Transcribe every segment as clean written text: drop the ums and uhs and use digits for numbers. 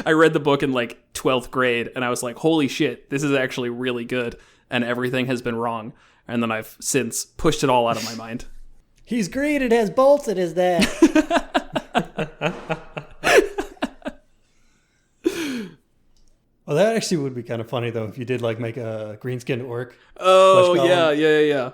I read the book in like 12th grade, and I was like, holy shit, this is actually really good, and everything has been wrong. And then I've since pushed it all out of my mind. He's green and has bolts in his neck. Well, that actually would be kind of funny, though, if you did like make a green-skinned orc. Oh, yeah.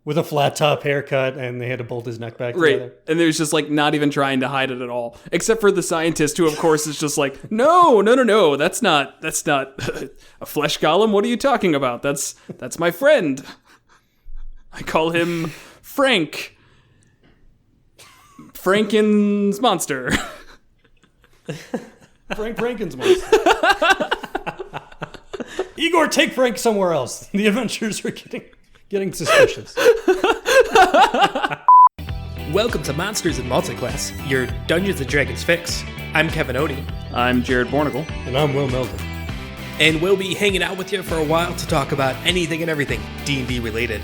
With a flat-top haircut, and they had to bolt his neck back together. Right, and there's just like not even trying to hide it at all. Except for the scientist, who of course is just like, no, that's not a flesh golem. What are you talking about? That's my friend. I call him Frank. Franken's monster. Franken's monster. Igor, take Frank somewhere else. The adventures are getting suspicious. Welcome to Monsters Multiclass, your Dungeons & Dragons fix. I'm Kevin Odie. I'm Jared Bornigal. And I'm Will Melvin. And we'll be hanging out with you for a while to talk about anything and everything D&D related.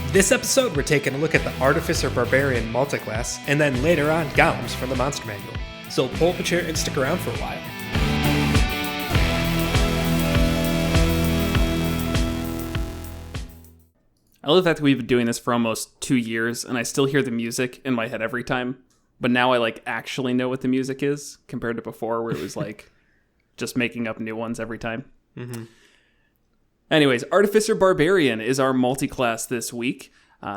This episode, we're taking a look at the Artificer Barbarian Multiclass, and then later on, Golems from the Monster Manual. So pull up a chair and stick around for a while. I love the fact that we've been doing this for almost 2 years, and I still hear the music in my head every time. But now I like actually know what the music is, compared to before, where it was like just making up new ones every time. Mm-hmm. Anyways, Artificer Barbarian is our multi-class this week.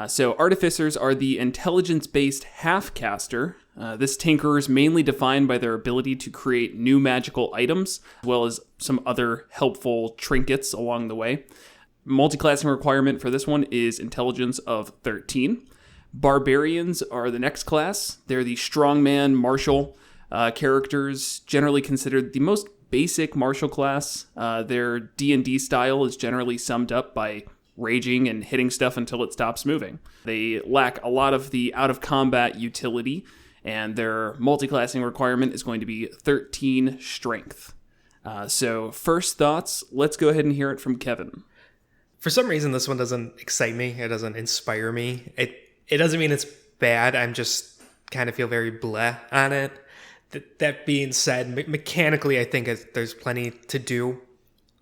So Artificers are the intelligence-based half-caster. This tinkerer is mainly defined by their ability to create new magical items, as well as some other helpful trinkets along the way. Multi-classing requirement for this one is intelligence of 13. Barbarians are the next class. They're the strongman martial characters, generally considered the most basic martial class. Their D&D style is generally summed up by raging and hitting stuff until it stops moving. They lack a lot of the out-of-combat utility, and their multi-classing requirement is going to be 13 strength. So first thoughts, let's go ahead and hear it from Kevin. For some reason, this one doesn't excite me. It doesn't inspire me. It doesn't mean it's bad. I'm just kind of feel very bleh on it. That being said, mechanically, I think there's plenty to do.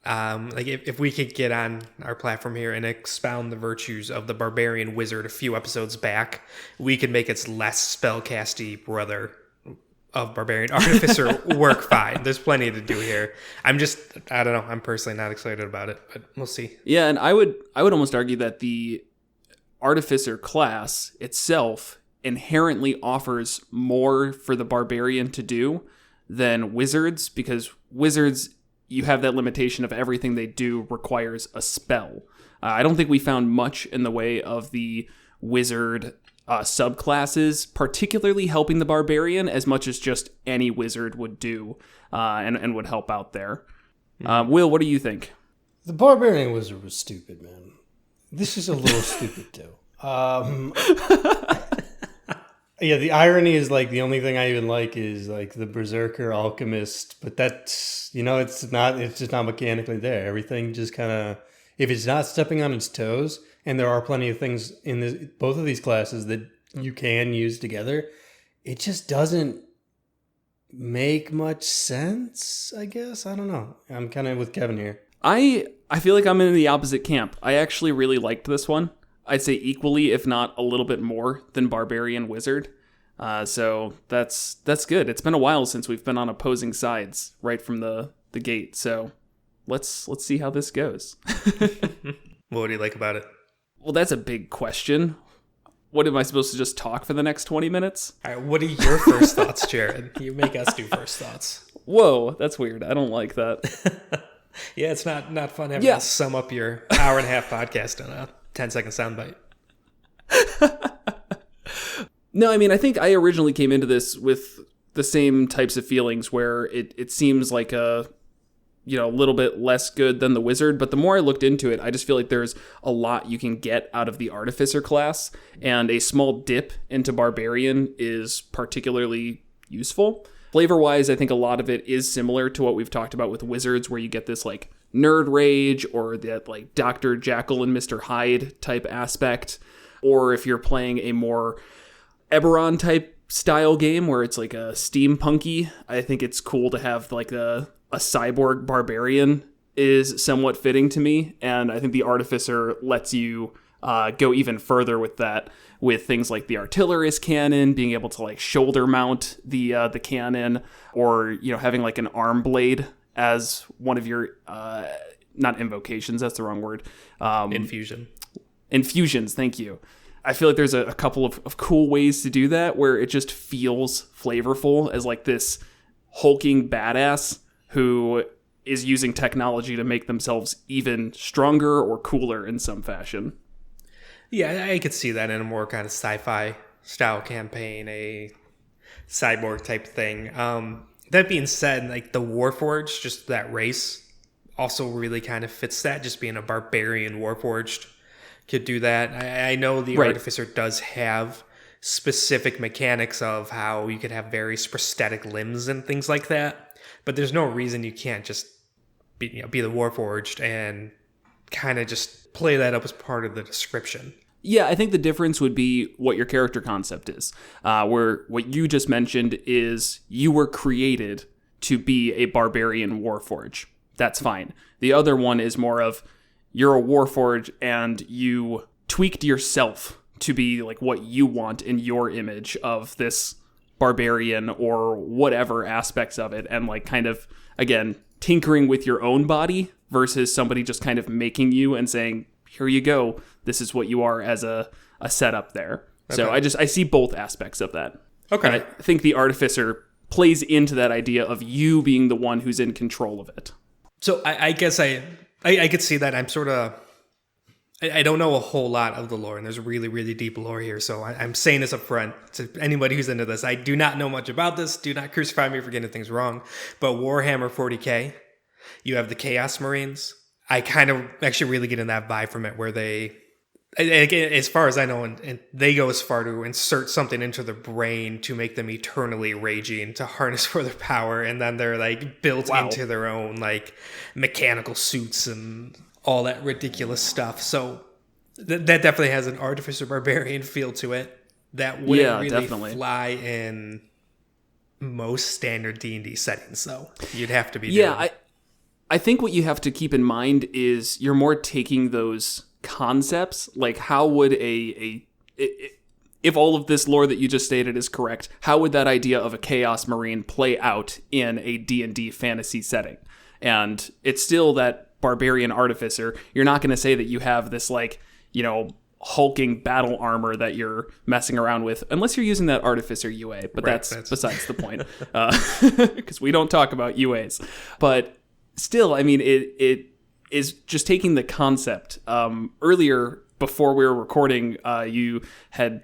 Like if we could get on our platform here and expound the virtues of the Barbarian Wizard a few episodes back, we could make its less spellcasty brother of Barbarian Artificer work fine. There's plenty to do here. I don't know. I'm personally not excited about it, but we'll see. Yeah, and I would almost argue that the Artificer class itself inherently offers more for the Barbarian to do than Wizards, because Wizards, you have that limitation of everything they do requires a spell. I don't think we found much in the way of the Wizard subclasses, particularly helping the Barbarian as much as just any wizard would do and would help out there. Will, what do you think? The Barbarian Wizard was stupid, man. This is a little stupid, too. Yeah, the irony is like the only thing I even like is like the Berserker Alchemist, but that's, it's just not mechanically there. Everything just kind of, if it's not stepping on its toes, and there are plenty of things in both of these classes that you can use together, it just doesn't make much sense, I guess. I don't know. I'm kind of with Kevin here. I feel like I'm in the opposite camp. I actually really liked this one. I'd say equally, if not a little bit more, than Barbarian Wizard. So that's good. It's been a while since we've been on opposing sides right from the gate. So let's see how this goes. What do you like about it? Well, that's a big question. What am I supposed to just talk for the next 20 minutes? All right, what are your first thoughts, Jared? You make us do first thoughts. Whoa, that's weird. I don't like that. Yeah, it's not fun having to sum up your hour and a half podcast in a 10-second soundbite. No, I mean, I think I originally came into this with the same types of feelings where it seems like a little bit less good than the Wizard, but the more I looked into it, I just feel like there's a lot you can get out of the Artificer class, and a small dip into Barbarian is particularly useful. Flavor-wise, I think a lot of it is similar to what we've talked about with Wizards, where you get this like nerd rage or that like Dr. Jekyll and Mr. Hyde type aspect, or if you're playing a more Eberron type style game where it's like a steampunky, I think it's cool to have like a cyborg barbarian is somewhat fitting to me. And I think the Artificer lets you go even further with that, with things like the artillerist cannon, being able to like shoulder mount the cannon, or, you know, having like an arm blade as one of your not invocations, that's the wrong word. Infusions, thank you. I feel like there's a couple of cool ways to do that where it just feels flavorful as like this hulking badass who is using technology to make themselves even stronger or cooler in some fashion. Yeah, I could see that in a more kind of sci-fi style campaign, a cyborg type thing. That being said, like the Warforged, just that race also really kind of fits that, just being a barbarian Warforged could do that. I know the Artificer does have specific mechanics of how you could have various prosthetic limbs and things like that, but there's no reason you can't just be the Warforged and kind of just play that up as part of the description. Yeah, I think the difference would be what your character concept is. Where what you just mentioned is you were created to be a barbarian Warforged. That's fine. The other one is more of you're a Warforged and you tweaked yourself to be like what you want in your image of this barbarian or whatever aspects of it, and like kind of, again, tinkering with your own body versus somebody just kind of making you and saying, here you go, this is what you are as a setup there. Okay. So I see both aspects of that. Okay. And I think the Artificer plays into that idea of you being the one who's in control of it. So I guess I could see that. I'm sort of, I don't know a whole lot of the lore, and there's really, really deep lore here. So I'm saying this up front to anybody who's into this. I do not know much about this. Do not crucify me for getting things wrong. But Warhammer 40K, you have the Chaos Marines. I kind of actually really get in that vibe from it, where they, as far as I know, and they go as far to insert something into their brain to make them eternally raging, to harness for their power, and then they're like built into their own like mechanical suits and all that ridiculous stuff. So that definitely has an Artificer Barbarian feel to it that wouldn't really fly in most standard D&D settings, though. You'd have to be doing. I think what you have to keep in mind is you're more taking those concepts, like how would if all of this lore that you just stated is correct, how would that idea of a Chaos Marine play out in a D&D fantasy setting? And it's still that barbarian Artificer. You're not going to say that you have this like, you know, hulking battle armor that you're messing around with, unless you're using that Artificer UA, but that's besides the point, because we don't talk about UAs. But still, I mean, it is just taking the concept. Earlier, before we were recording, you had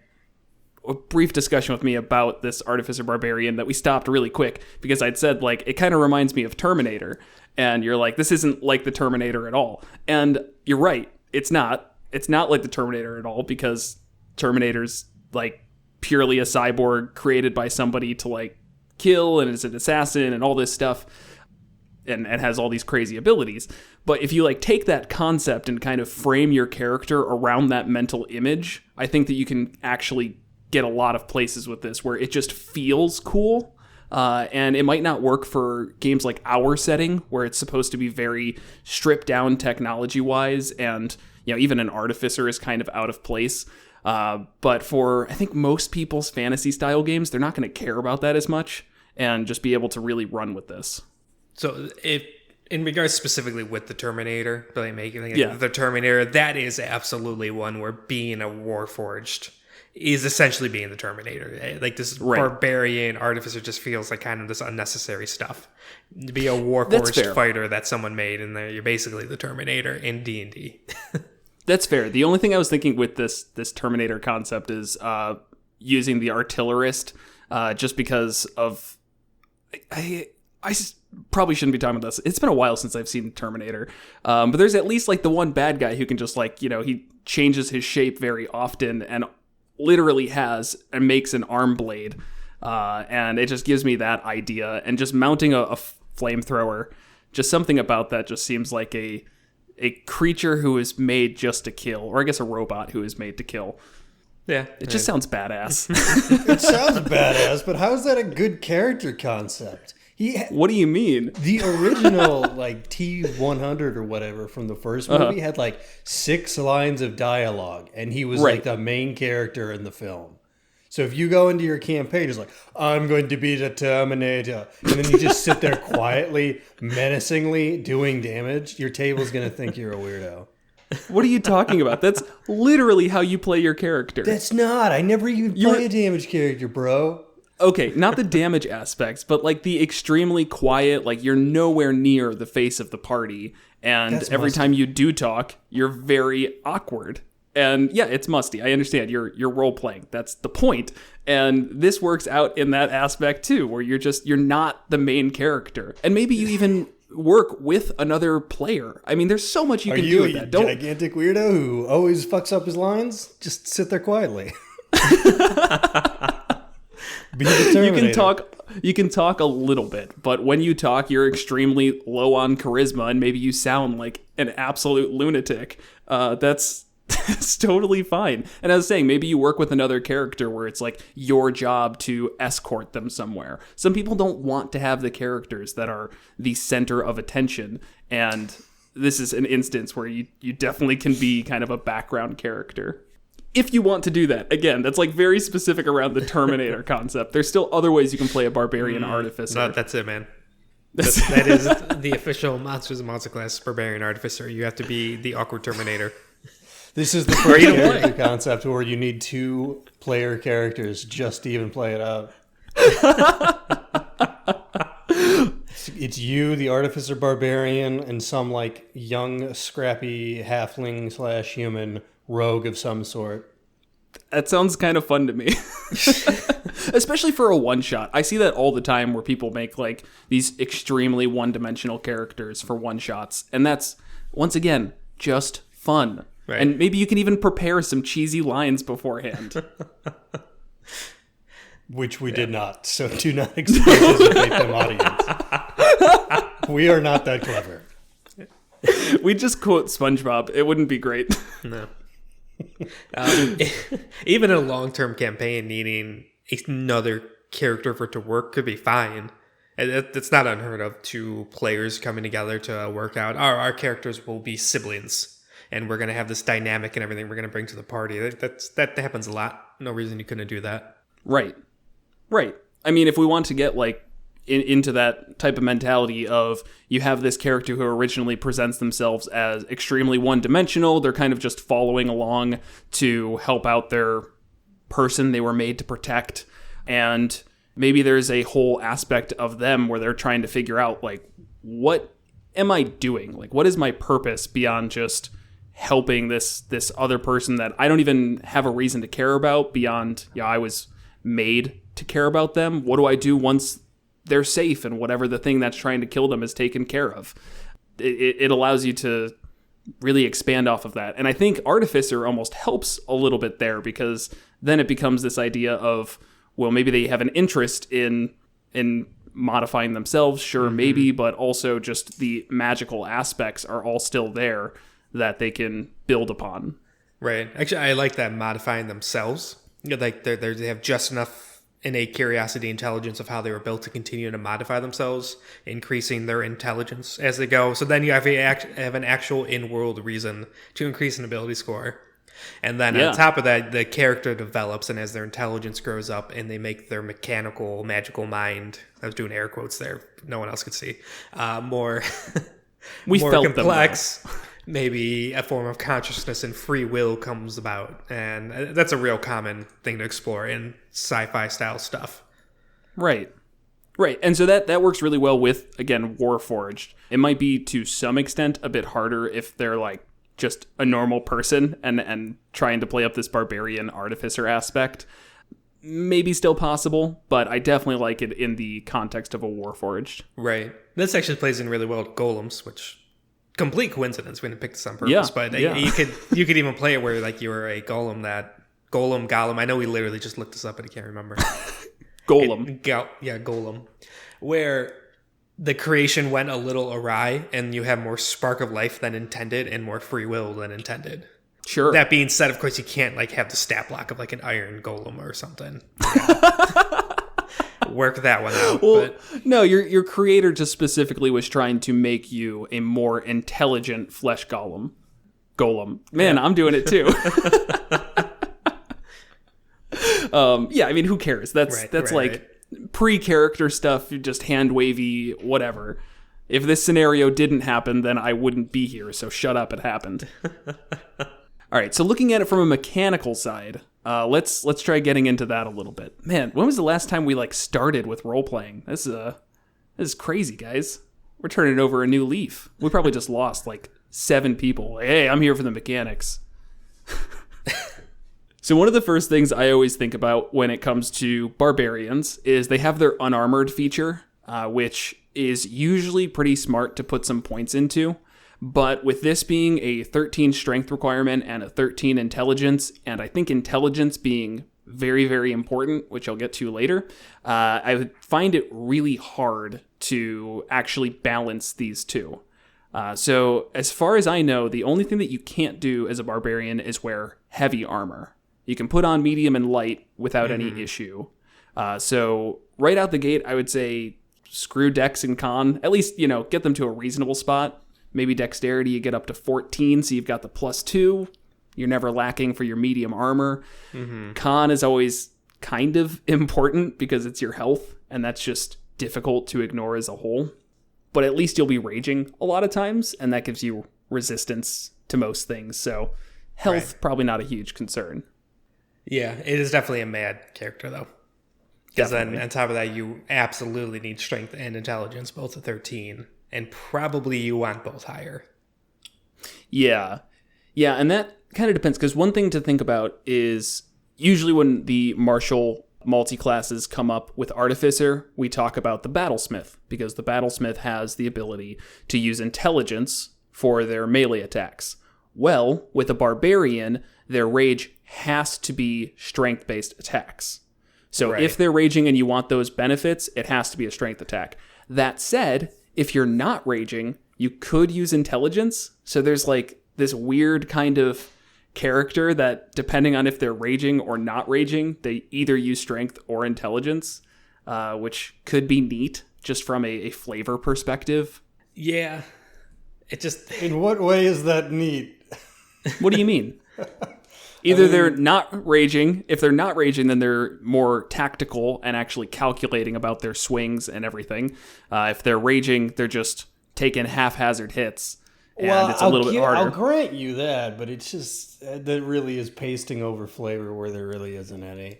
a brief discussion with me about this Artificer Barbarian that we stopped really quick because I'd said, like, it kind of reminds me of Terminator. And you're like, this isn't like the Terminator at all. And you're right. It's not. It's not like the Terminator at all, because Terminator's, like, purely a cyborg created by somebody to, like, kill and is an assassin and all this stuff. And has all these crazy abilities. But if you like take that concept and kind of frame your character around that mental image, I think that you can actually get a lot of places with this where it just feels cool. And it might not work for games like our setting, where it's supposed to be very stripped down technology wise, and you know, even an Artificer is kind of out of place. But for I think most people's fantasy style games, they're not going to care about that as much and just be able to really run with this. So if in regards specifically with the Terminator, the Terminator, that is absolutely one where being a Warforged is essentially being the Terminator. Like this barbarian Artificer just feels like kind of this unnecessary stuff. To be a Warforged fighter that someone made, and you're basically the Terminator in D&D. That's fair. The only thing I was thinking with this Terminator concept is using the artillerist, just because of I probably shouldn't be talking about this. It's been a while since I've seen Terminator. But there's at least like the one bad guy who can just like, you know, he changes his shape very often and literally has and makes an arm blade. And it just gives me that idea. And just mounting a flamethrower, just something about that just seems like a creature who is made just to kill, or I guess a robot who is made to kill. Yeah. It just sounds badass. It sounds badass, but how is that a good character concept? What do you mean? The original like T-100 or whatever from the first movie had like 6 lines of dialogue, and he was like the main character in the film. So if you go into your campaign, it's like, I'm going to be the Terminator, and then you just sit there quietly, menacingly doing damage, your table's going to think you're a weirdo. What are you talking about? That's literally how you play your character. That's not. I never even play a damage character, bro. Okay, not the damage aspects, but like the extremely quiet, like you're nowhere near the face of the party, and every time you do talk, you're very awkward. And yeah, it's musty. I understand. You're role playing. That's the point. And this works out in that aspect too, where you're not the main character. And maybe you even work with another player. I mean, there's so much you can do with that. Are you a gigantic weirdo who always fucks up his lines? Just sit there quietly. Be the Terminator. You can talk a little bit, but when you talk, you're extremely low on charisma, and maybe you sound like an absolute lunatic. That's totally fine. And I was saying, maybe you work with another character where it's like your job to escort them somewhere. Some people don't want to have the characters that are the center of attention, and this is an instance where you definitely can be kind of a background character. If you want to do that. Again, that's like very specific around the Terminator concept. There's still other ways you can play a Barbarian Artificer. No, that's it, man. That is the official Monsters Multiclass Barbarian Artificer. You have to be the awkward Terminator. This is the first character concept where you need 2 player characters just to even play it out. It's you, the Artificer Barbarian, and some like young, scrappy halfling/human rogue of some sort. That sounds kind of fun to me. Especially for a one-shot. I see that all the time where people make like these extremely one-dimensional characters for one-shots. And that's, once again, just fun. Right. And maybe you can even prepare some cheesy lines beforehand. Which we did not. So do not anticipate them, audience. We are not that clever. We just quote SpongeBob. It wouldn't be great. No. Even a long-term campaign needing another character for it to work could be fine. It's not unheard of, 2 players coming together to work out. Our characters will be siblings, and we're going to have this dynamic and everything we're going to bring to the party. That happens a lot. No reason you couldn't do that. Right. I mean, if we want to get like into that type of mentality of you have this character who originally presents themselves as extremely one-dimensional, they're kind of just following along to help out their person they were made to protect, and maybe there's a whole aspect of them where they're trying to figure out like, what am I doing? Like, what is my purpose beyond just helping this other person that I don't even have a reason to care about beyond, I was made to care about them. What do I do once they're safe and whatever the thing that's trying to kill them is taken care of? It allows you to really expand off of that. And I think Artificer almost helps a little bit there, because then it becomes this idea of, well, maybe they have an interest in modifying themselves, sure, maybe, but also just the magical aspects are all still there that they can build upon. Right. Actually, I like that, modifying themselves. Like they have just enough innate curiosity, intelligence of how they were built to continue to modify themselves, increasing their intelligence as they go. So then you have an actual in-world reason to increase an ability score. And then on top of that, the character develops, and as their intelligence grows up and they make their mechanical, magical mind, I was doing air quotes there, no one else could see, more complex, maybe a form of consciousness and free will comes about. And that's a real common thing to explore in sci-fi style stuff. Right. And so that works really well with, again, Warforged. It might be to some extent a bit harder if they're like just a normal person and trying to play up this Barbarian Artificer aspect. Maybe still possible, but I definitely like it in the context of a Warforged. Right. This actually plays in really well with Golems, which complete coincidence. We didn't pick this on purpose, but you could even play it where like you were a Golem Golem. I know we literally just looked this up, but I can't remember. Golem. Golem. Where the creation went a little awry, and you have more spark of life than intended and more free will than intended. Sure. That being said, of course, you can't like have the stat block of like an iron golem or something. Work that one out. Well, no, your creator just specifically was trying to make you a more intelligent flesh golem. Man, I'm doing it too. Yeah, I mean, who cares? That's pre-character stuff, just hand wavy, whatever. If this scenario didn't happen, then I wouldn't be here, so shut up, it happened. All right, so looking at it from a mechanical side, let's try getting into that a little bit. Man, when was the last time we started with role-playing? This is crazy, guys. We're turning over a new leaf. We probably just lost 7 people. Hey, I'm here for the mechanics. So one of the first things I always think about when it comes to barbarians is they have their unarmored feature, which is usually pretty smart to put some points into. But with this being a 13 strength requirement and a 13 intelligence, and I think intelligence being very, very important, which I'll get to later, I would find it really hard to actually balance these two. So as far as I know, the only thing that you can't do as a barbarian is wear heavy armor. You can put on medium and light without any issue. So right out the gate, I would say screw dex and con. At least, get them to a reasonable spot. Maybe dexterity, you get up to 14, so you've got the +2. You're never lacking for your medium armor. Con is always kind of important because it's your health, and that's just difficult to ignore as a whole. But at least you'll be raging a lot of times, and that gives you resistance to most things. So health, probably not a huge concern. Yeah, it is definitely a mad character, though. Because then on top of that, you absolutely need strength and intelligence, both at 13. And probably you want both higher. Yeah, and that kind of depends. Because one thing to think about is usually when the martial multi-classes come up with Artificer, we talk about the Battlesmith. Because the Battlesmith has the ability to use intelligence for their melee attacks. Well, with a Barbarian, their rage has to be strength-based attacks. So if they're raging and you want those benefits, it has to be a strength attack. That said, if you're not raging, you could use intelligence. So there's this weird kind of character that, depending on if they're raging or not raging, they either use strength or intelligence, which could be neat just from a flavor perspective. Yeah. It just... In what way is that neat? What do you mean? Either they're not raging. If they're not raging, then they're more tactical and actually calculating about their swings and everything. If they're raging, they're just taking haphazard hits, and it's a little bit harder. I'll grant you that, but it's just that really is pasting over flavor where there really isn't any.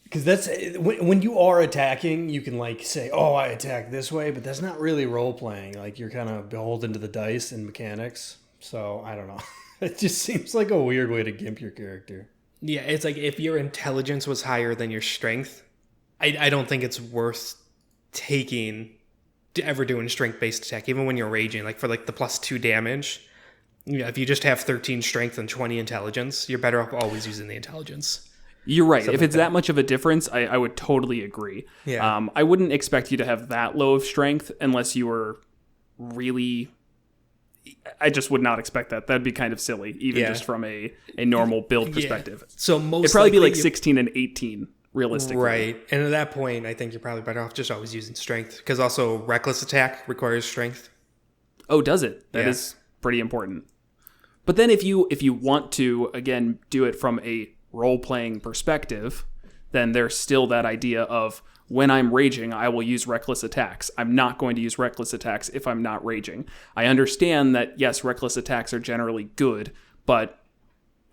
Because that's when you are attacking, you can say, "Oh, I attack this way," but that's not really role playing. You're kind of beholden to the dice and mechanics. So I don't know. It just seems like a weird way to gimp your character. Yeah, it's if your intelligence was higher than your strength, I don't think it's worth ever doing strength-based attack, even when you're raging. For the +2 damage, if you just have 13 strength and 20 intelligence, you're better off always using the intelligence. You're right. If it's that much of a difference, I would totally agree. Yeah. I wouldn't expect you to have that low of strength unless you were really... I just would not expect that. That'd be kind of silly, even just from a normal build perspective. So it'd probably be 16 and 18, realistically. Right. And at that point, I think you're probably better off just always using strength, because also reckless attack requires strength. Oh, does it? That is pretty important. But then if you want to, again, do it from a role-playing perspective, then there's still that idea of, when I'm raging, I will use reckless attacks. I'm not going to use reckless attacks if I'm not raging. I understand that, yes, reckless attacks are generally good, but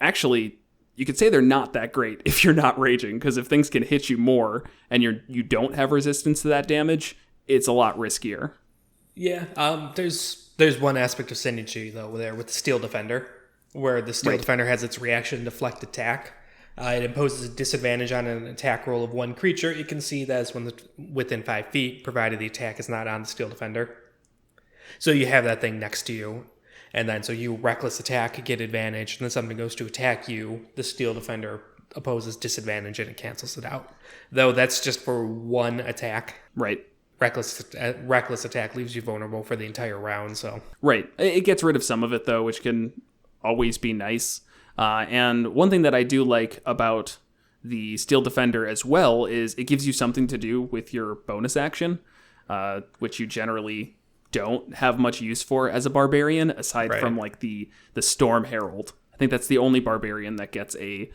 actually, you could say they're not that great if you're not raging, because if things can hit you more and you don't have resistance to that damage, it's a lot riskier. Yeah, there's one aspect of synergy, though, there with the Steel Defender, where the Steel Defender has its reaction deflect attack. It imposes a disadvantage on an attack roll of one creature. It can see that as within 5 feet, provided the attack is not on the Steel Defender. So you have that thing next to you, and then so you reckless attack, get advantage, and then something goes to attack you, the Steel Defender opposes disadvantage and it cancels it out. Though that's just for one attack. Right. Reckless attack leaves you vulnerable for the entire round. So right. It gets rid of some of it, though, which can always be nice. And one thing that I do like about the Steel Defender as well is it gives you something to do with your bonus action, which you generally don't have much use for as a Barbarian, aside from like the Storm Herald. I think that's the only Barbarian that gets a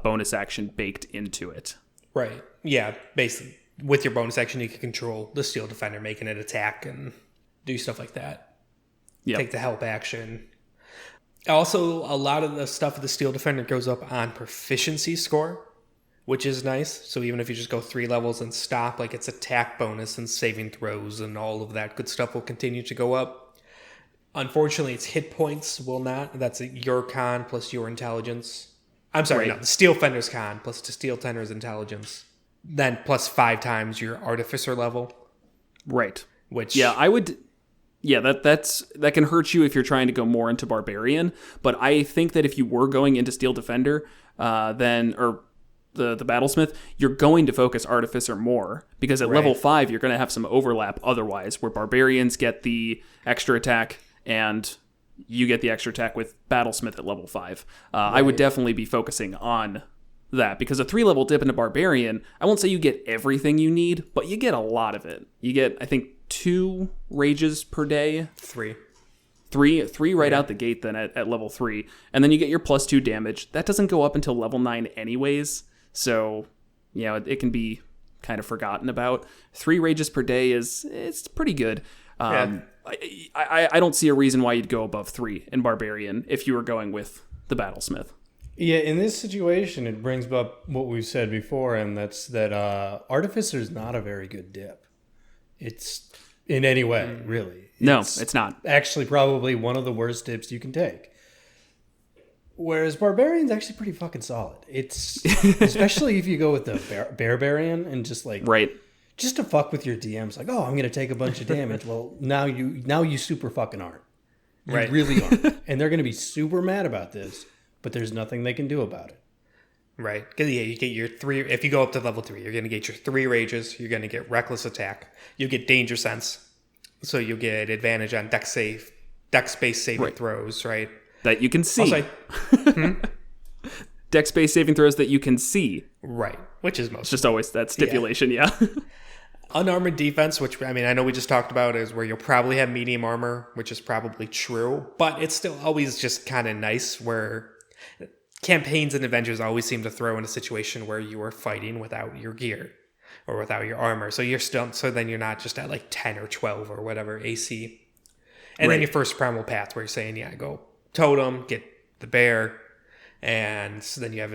bonus action baked into it. Right. Yeah, basically. With your bonus action, you can control the Steel Defender, making it attack and do stuff like that. Yep. Take the help action. Also, a lot of the stuff with the Steel Defender goes up on proficiency score, which is nice. So even if you just go 3 levels and stop, like its attack bonus and saving throws and all of that good stuff will continue to go up. Unfortunately, its hit points will not. That's your con plus your intelligence. I'm sorry, no, the Steel Defender's con plus the Steel Defender's intelligence. Then plus 5 times your Artificer level. Right. Which I would. Yeah, that can hurt you if you're trying to go more into Barbarian. But I think that if you were going into Steel Defender, or the Battlesmith, you're going to focus Artificer more because at level 5 you're going to have some overlap otherwise, where Barbarians get the extra attack and you get the extra attack with Battlesmith at level 5. I would definitely be focusing on that, because a 3-level dip into Barbarian, I won't say you get everything you need, but you get a lot of it. You get, I think, 2 rages per day. 3 right out the gate then at level 3. And then you get your plus 2 damage. That doesn't go up until level 9 anyways, so it can be kind of forgotten about. 3 rages per day it's pretty good. I don't see a reason why you'd go above 3 in Barbarian if you were going with the Battlesmith. Yeah, in this situation, it brings up what we've said before, and that's that Artificer is not a very good dip. It's in any way, really. It's not. Actually, probably one of the worst dips you can take. Whereas Barbarian's actually pretty fucking solid. It's especially if you go with the Barbarian and just like just to fuck with your DMs, like, oh, I'm gonna take a bunch of damage. Well, now you super fucking aren't. You really aren't, and they're gonna be super mad about this. But there's nothing they can do about it. Right. Because, you get your 3... If you go up to level 3, you're going to get your 3 rages. You're going to get Reckless Attack. You'll get Danger Sense. So you'll get advantage on dex-based saving throws, right? That you can see. Dex-based saving throws that you can see. Right. Which is most... It's just always that stipulation, yeah. Unarmored defense, which, I mean, I know we just talked about, is where you'll probably have medium armor, which is probably true. But it's still always just kind of nice where... Campaigns and adventures always seem to throw in a situation where you are fighting without your gear or without your armor. So then you're not just at like 10 or 12 or whatever AC. And then your first primal path where you're saying, go totem, get the bear, and so then you have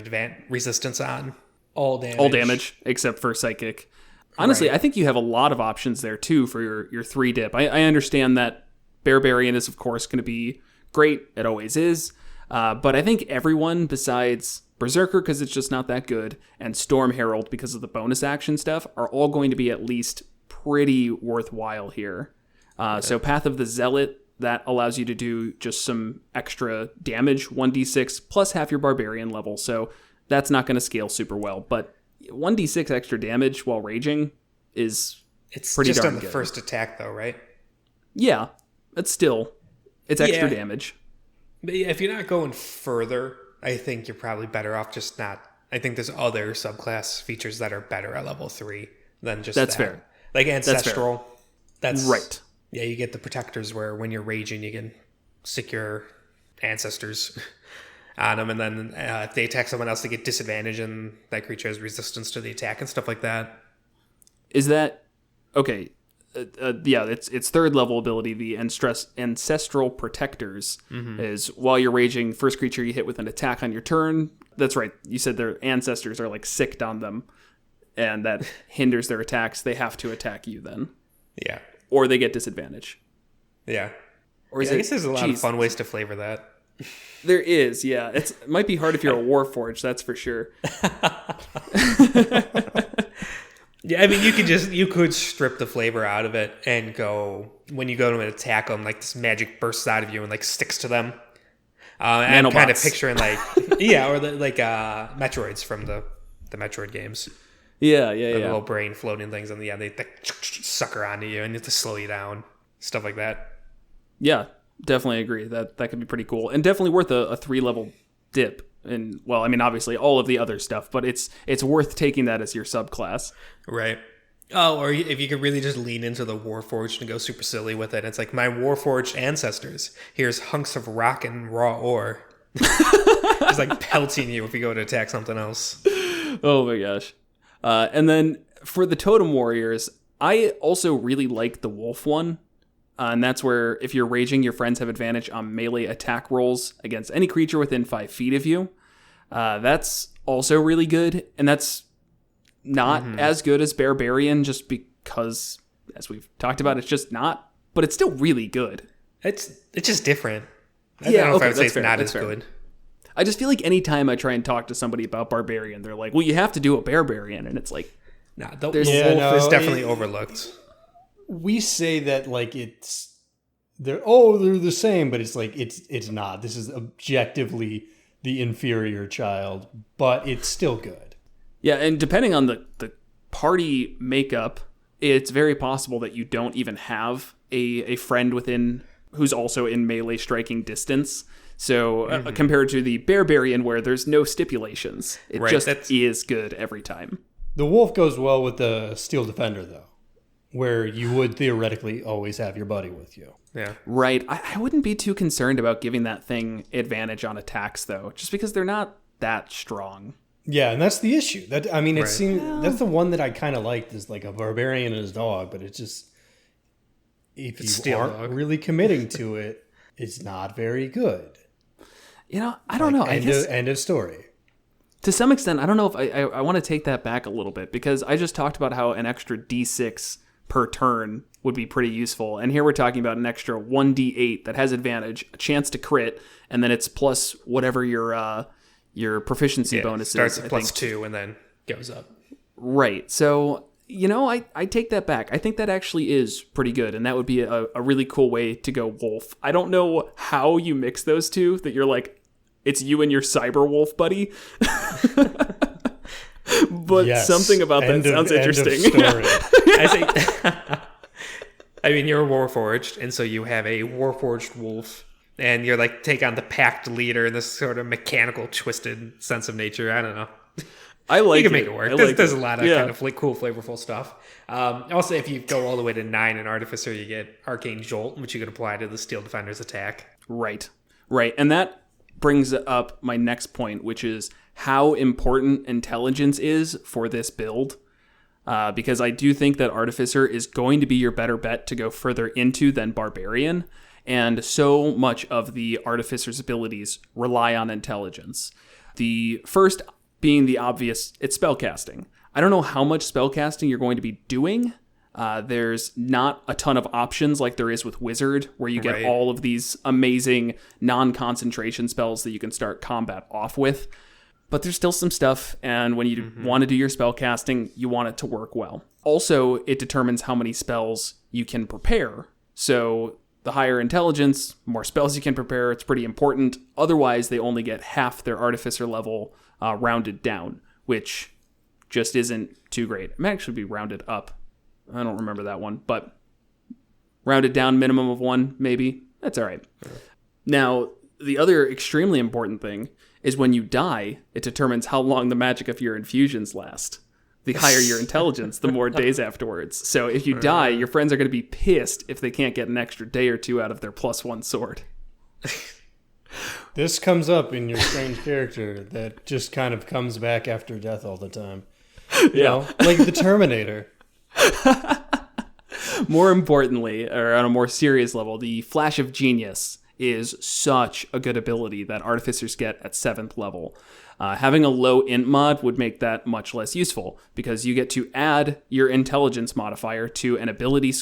resistance on all damage. All damage except for psychic. Honestly, I think you have a lot of options there too for your 3 dip. I understand that Barbarian is of course going to be great. It always is. But I think everyone besides Berserker, because it's just not that good, and Storm Herald, because of the bonus action stuff, are all going to be at least pretty worthwhile here. So Path of the Zealot, that allows you to do just some extra damage, 1d6, plus half your Barbarian level, so that's not going to scale super well. But 1d6 extra damage while raging is pretty just darn on the good. first attack, though, right? Yeah, it's extra damage. But if you're not going further, I think you're probably better off just not. I think there's other subclass features that are better at level 3 than just That's that. fair. Like Ancestral. That's right. Yeah, you get the protectors where when you're raging, you can stick your ancestors on them, and then if they attack someone else, they get disadvantage, and that creature has resistance to the attack and stuff like that. Is that okay? It's 3rd level ability. The Ancestral Protectors is while you're raging, first creature you hit with an attack on your turn. That's right. You said their ancestors are like sicked on them, and that hinders their attacks. They have to attack you then. Yeah. Or they get disadvantage. Yeah. Or I guess there's a lot of fun ways to flavor that. There is, yeah. It might be hard if you're a Warforged, that's for sure. Yeah, I mean, you could strip the flavor out of it and go, when you go to attack them, like this magic bursts out of you and like sticks to them. And I'm kind of picturing like, or Metroids from the Metroid games. Yeah. The little brain floating things, and they sucker onto you and you have to slow you down. Stuff like that. Yeah, definitely agree. That could be pretty cool. And definitely worth a 3-level dip And, well, I mean, obviously all of the other stuff, but it's worth taking that as your subclass. Right. Oh, or if you could really just lean into the Warforged and go super silly with it. It's like my Warforged ancestors. Here's hunks of rock and raw ore. Just like pelting you if you go to attack something else. Oh my gosh. And then for the Totem Warriors, I also really like the Wolf one. And that's where if you're raging, your friends have advantage on melee attack rolls against any creature within 5 feet of you. That's also really good. And that's not as good as Barbarian just because, as we've talked about, it's just not. But it's still really good. It's just different. Yeah, I don't know okay, if I would say that's it's fair, not that's as fair. good. I just feel like anytime I try and talk to somebody about Barbarian, they're like, well, you have to do a Barbarian. And it's like, Nah, the There's- wolf Yeah, no, is definitely overlooked. We say that like they're the same, but it's like it's not. This is objectively the inferior child, but it's still good. yeah, and depending on the party makeup, it's very possible that you don't even have a friend within who's also in melee striking distance. So compared to the Barbarian where there's no stipulations, it Right, just that's- is good every time. The wolf goes well with the steel defender though, where you would theoretically always have your buddy with you. Yeah. Right. I wouldn't be too concerned about giving that thing advantage on attacks, though, just because they're not that strong. Yeah, and that's the issue. That I mean, it Right. seems that's the one that I kind of liked is like a barbarian and his dog, but it's just if you steel aren't dog. really committing to it, it's not very good. You know, I don't know. I guess End of story. to some extent, I don't know if I want to take that back a little bit because I just talked about how an extra D6 per turn would be pretty useful. And here we're talking about an extra 1d8 that has advantage, a chance to crit, and then it's plus whatever your proficiency bonus starts is. at I plus think. 2 and then goes up. Right. So, you know, I take that back. I think that actually is pretty good, and that would be a really cool way to go wolf. I don't know how you mix those two, that you're like, it's you and your cyber wolf buddy. But Yes. something about that End of- sounds end of interesting. story. I think. I mean, you're a Warforged, and so you have a Warforged wolf, and you're like take on the packed leader in this sort of mechanical, twisted sense of nature. I don't know. I like You can it. make it work. I There's like a it. lot of Yeah. kind of cool, flavorful stuff. Also, if you go all the way to 9 in Artificer, you get Arcane Jolt, which you can apply to the Steel Defender's attack. Right. And that brings up my next point, which is how important intelligence is for this build. Because I do think that Artificer is going to be your better bet to go further into than Barbarian. And so much of the Artificer's abilities rely on intelligence. The first being the obvious, it's spellcasting. I don't know how much spellcasting you're going to be doing. There's not a ton of options like there is with Wizard, where you get Right. all of these amazing non-concentration spells that you can start combat off with. But there's still some stuff, and when you want to do your spellcasting, you want it to work well. Also, it determines how many spells you can prepare. So the higher intelligence, more spells you can prepare, it's pretty important. Otherwise, they only get half their Artificer level rounded down, which just isn't too great. It might actually be rounded up. I don't remember that one, but rounded down minimum of 1, maybe. That's all right. Now, the other extremely important thing is when you die, it determines how long the magic of your infusions last. The higher your intelligence, the more days afterwards. So if you die, your friends are going to be pissed if they can't get an extra day or 2 out of their +1 sword. This comes up in your strange character that just kind of comes back after death all the time. You know, like the Terminator. More importantly, or on a more serious level, the Flash of Genius is such a good ability that Artificers get at 7th level. Having a low int mod would make that much less useful, because you get to add your intelligence modifier to an ability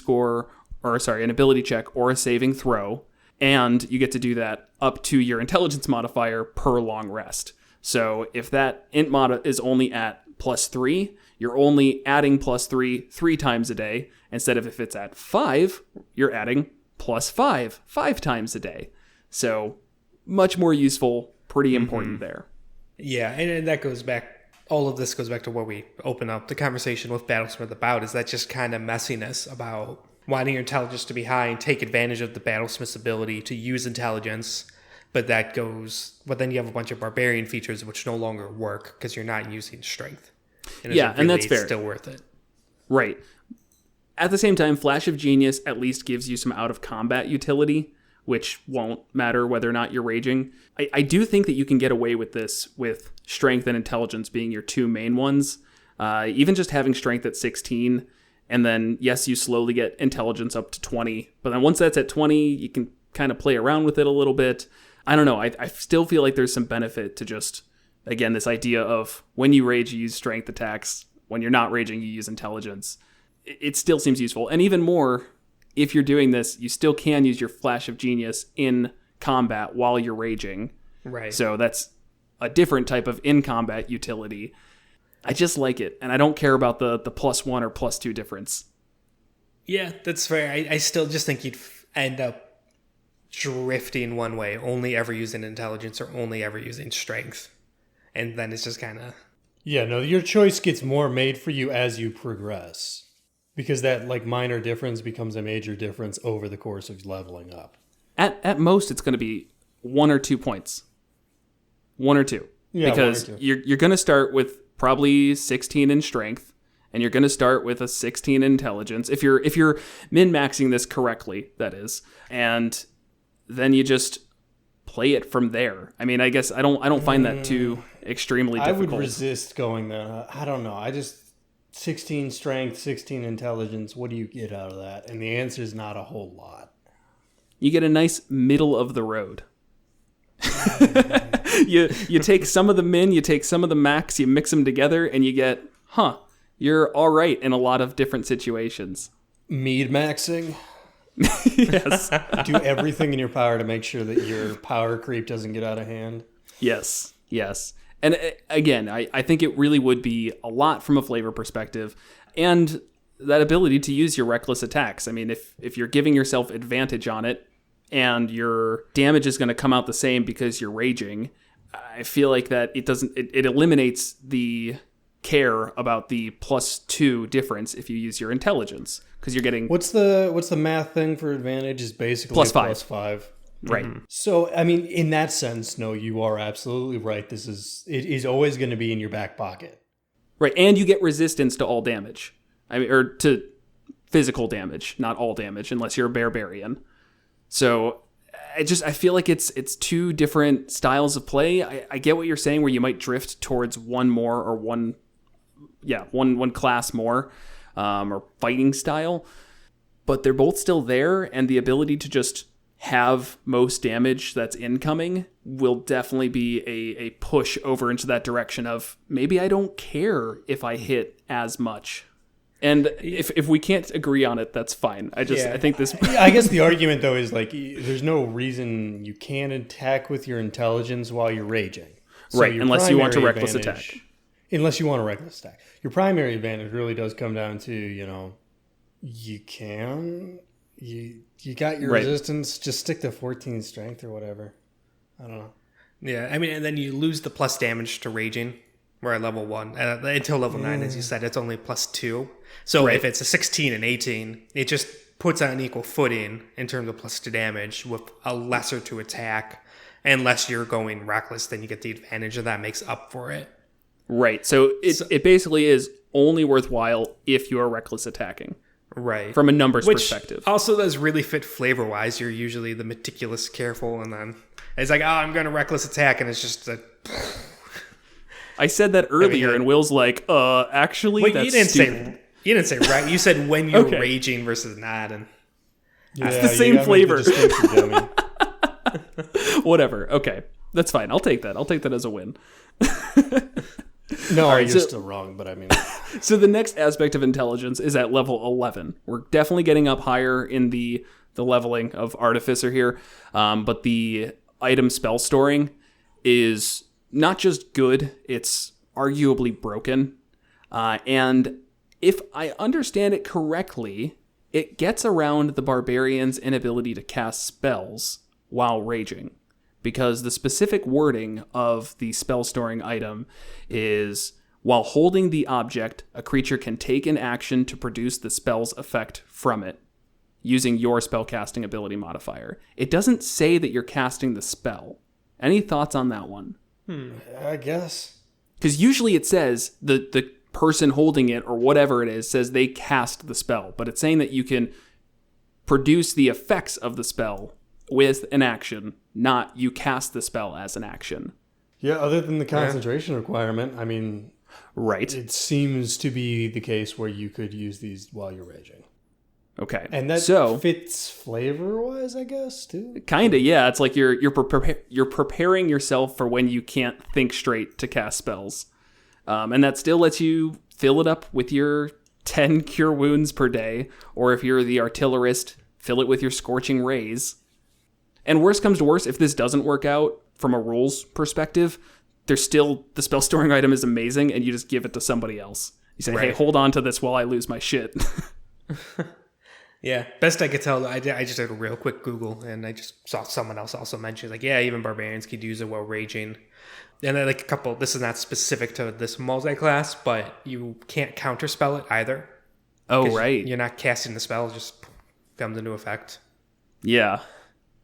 an ability check or a saving throw, and you get to do that up to your intelligence modifier per long rest. So if that int mod is only at +3, you're only adding +3 3 times a day, instead of if it's at 5, you're adding +5 5 times a day. So much more useful, pretty important there. Yeah, and that goes back, all of this goes back to what we open up the conversation with Battlesmith about, is that just kind of messiness about wanting your intelligence to be high and take advantage of the Battlesmith's ability to use intelligence But then you have a bunch of Barbarian features which no longer work because you're not using strength. And and that's fair. It's still worth it. Right. At the same time, Flash of Genius at least gives you some out-of-combat utility, which won't matter whether or not you're raging. I do think that you can get away with this with Strength and Intelligence being your two main ones. Even just having Strength at 16, and then, yes, you slowly get Intelligence up to 20. But then once that's at 20, you can kind of play around with it a little bit. I don't know. I still feel like there's some benefit to just, again, this idea of when you rage, you use Strength attacks. When you're not raging, you use Intelligence. It still seems useful. And even more, if you're doing this, you still can use your Flash of Genius in combat while you're raging. Right. So that's a different type of in-combat utility. I just like it, and I don't care about the +1 or +2 difference. Yeah, that's fair. I still just think you'd end up drifting one way, only ever using Intelligence or only ever using Strength. And then it's just kind of... Yeah, no, your choice gets more made for you as you progress. Because that like minor difference becomes a major difference over the course of leveling up. At most, it's going to be 1 or 2 points. 1 or 2. Yeah, because 1 or 2. You're going to start with probably 16 in Strength, and you're going to start with a 16 in Intelligence. If you're min-maxing this correctly, that is. And then you just play it from there. I mean, I guess I don't find that too extremely difficult. I would resist going there. I don't know. 16 strength, 16 intelligence, what do you get out of that? And the answer is not a whole lot. You get a nice middle of the road. you take some of the min, you take some of the max, you mix them together, and you get, you're all right in a lot of different situations. Mead maxing. Yes. Do everything in your power to make sure that your power creep doesn't get out of hand. Yes. And again, I think it really would be a lot from a flavor perspective, and that ability to use your reckless attacks. I mean, if you're giving yourself advantage on it, and your damage is going to come out the same because you're raging, I feel like that it eliminates the care about the +2 difference if you use your Intelligence, because you're getting... What's the math thing for advantage is basically +5. +5. Right. Mm-hmm. So, I mean, in that sense, no, you are absolutely right. It is always going to be in your back pocket. Right, and you get resistance to all damage. I mean, or to physical damage, not all damage, unless you're a Barbarian. So, I feel like it's two different styles of play. I get what you're saying, where you might drift towards one more or one class more, or fighting style, but they're both still there, and the ability to just have most damage that's incoming will definitely be a push over into that direction of maybe I don't care if I hit as much. And if we can't agree on it, that's fine. I think this... I guess the argument, though, is like there's no reason you can't attack with your Intelligence while you're raging. So right, unless you want to reckless attack. Unless you want a reckless attack. Your primary advantage really does come down to, you got your resistance, just stick to 14 strength or whatever. I don't know. Yeah, I mean, and then you lose the plus damage to raging, where at level 1, until level 9, as you said, it's only +2. So if it's a 16 and 18, it just puts on an equal footing in terms of +2 damage with a lesser to attack. Unless you're going reckless, then you get the advantage, and that makes up for it. Right, so it basically is only worthwhile if you are reckless attacking. Right. From a numbers perspective. Also does really fit flavor-wise. You're usually the meticulous, careful, and then it's like, I'm going to reckless attack, and it's just a... I said that earlier, and Will's like, actually, wait, that's stupid. You didn't say right. You said when you're raging versus not, and it's the same flavor. Whatever. Okay. That's fine. I'll take that. I'll take that as a win. No, you're still wrong, but I mean... So the next aspect of Intelligence is at level 11. We're definitely getting up higher in the leveling of Artificer here, but the item spell storing is not just good, it's arguably broken. And if I understand it correctly, it gets around the Barbarian's inability to cast spells while raging, because the specific wording of the spell storing item is, while holding the object, a creature can take an action to produce the spell's effect from it, using your spellcasting ability modifier. It doesn't say that you're casting the spell. Any thoughts on that one? I guess. Because usually it says the person holding it or whatever it is says they cast the spell, but it's saying that you can produce the effects of the spell with an action, not you cast the spell as an action. Yeah, other than the concentration requirement, I mean, right. It seems to be the case where you could use these while you're raging. Okay. And that fits flavor-wise, I guess, too? Kind of, yeah. It's like you're preparing yourself for when you can't think straight to cast spells. And that still lets you fill it up with your 10 cure wounds per day, or if you're the artillerist, fill it with your scorching rays. And worst comes to worst, if this doesn't work out from a rules perspective, there's still the spell storing item is amazing, and you just give it to somebody else. You say, hey, hold on to this while I lose my shit. Yeah, best I could tell, I just did a real quick Google, and I just saw someone else also mention, like, yeah, even barbarians could use it while raging. And then, like, a couple, this is not specific to this multi-class, but you can't counterspell it either. Oh, right. You're not casting the spell, it just comes into effect. Yeah.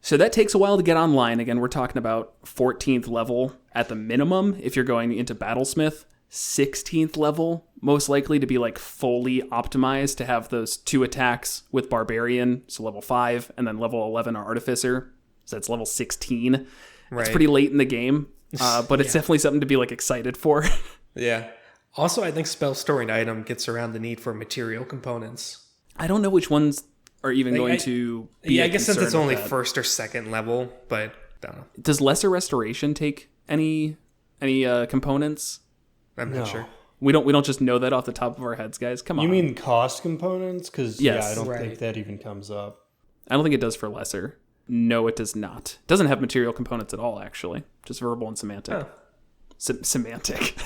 So that takes a while to get online. Again, we're talking about 14th level at the minimum if you're going into Battlesmith. 16th level, most likely to be like fully optimized to have those 2 attacks with Barbarian, so level 5, and then level 11 are Artificer, so that's level 16. Right. It's pretty late in the game, but it's definitely something to be like excited for. Yeah. Also, I think spell storing item gets around the need for material components. I don't know which ones are even going to be. Yeah, I guess since it's only first or second level, but I don't know. Does Lesser Restoration take any components? I'm not sure. We don't just know that off the top of our heads, guys. Come on. You mean cost components? Because I don't Right. think that even comes up. I don't think it does for Lesser. No, it does not. It doesn't have material components at all, actually. Just verbal and semantic. Oh. Semantic.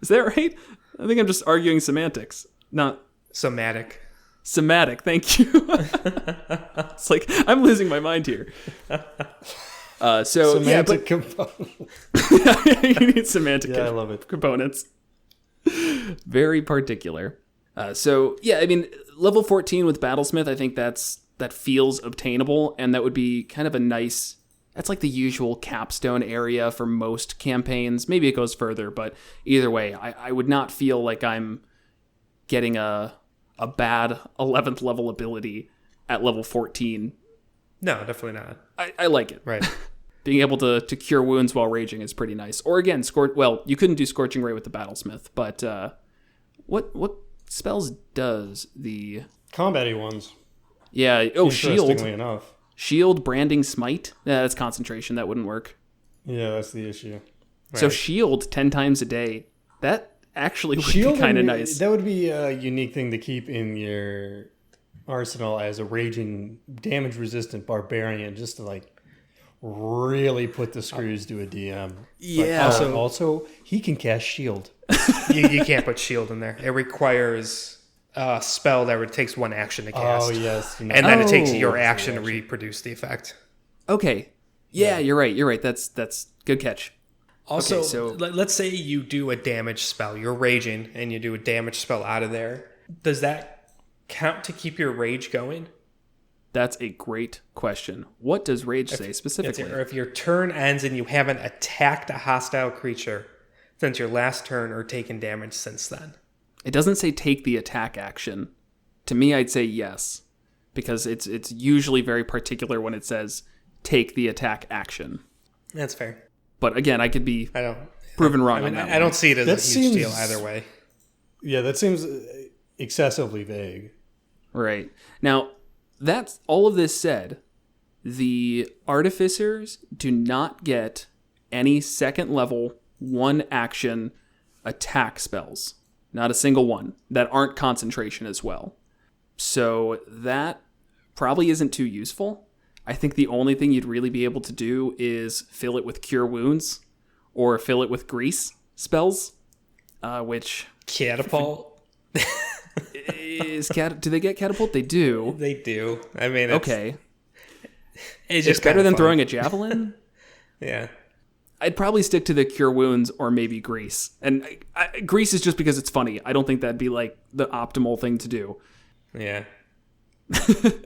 Is that right? I think I'm just arguing semantics, not somatic. Somatic, thank you. It's like I'm losing my mind here. Semantic components. You need semantic I love it. components. Very particular. I mean, level 14 with Battlesmith, I think that feels obtainable, and that would be kind of a nice. That's like the usual capstone area for most campaigns. Maybe it goes further, but either way, I would not feel like I'm getting a bad 11th level ability at level 14. No, definitely not. I like it. Right. Being able to cure wounds while raging is pretty nice. Or again, you couldn't do Scorching Ray with the Battlesmith, but what spells does the combat-y ones? Yeah. Oh, shield. Interestingly enough. Shield, branding, smite. Yeah, that's concentration. That wouldn't work. Yeah, that's the issue. Right. So shield 10 times a day. That actually would be kind of nice. That would be a unique thing to keep in your arsenal as a raging, damage-resistant barbarian, just to like really put the screws to a DM. Yeah. But also, he can cast shield. you can't put shield in there. It requires a spell that takes 1 action to cast. Oh, yes. And then it takes your action to reproduce the effect. Okay. Yeah, you're right. That's good catch. Also, okay, so let's say you do a damage spell. You're raging, and you do a damage spell out of there. Does that count to keep your rage going? That's a great question. What does rage say specifically? Or if your turn ends and you haven't attacked a hostile creature since your last turn or taken damage since then. It doesn't say take the attack action. To me, I'd say yes, because it's usually very particular when it says take the attack action. That's fair. But again, I could be proven wrong on that. I don't see it as a huge deal either way. Yeah, that seems excessively vague. Right. Now, that's all of this said, the Artificers do not get any second level 1 action attack spells. Not a single one that aren't concentration as well. So that probably isn't too useful. I think the only thing you'd really be able to do is fill it with cure wounds or fill it with grease spells, which catapult. Do they get catapult? They do. They do. I mean, it's just better than throwing a javelin. Yeah. I'd probably stick to the cure wounds or maybe grease. And grease is just because it's funny. I don't think that'd be like the optimal thing to do. Yeah. I'm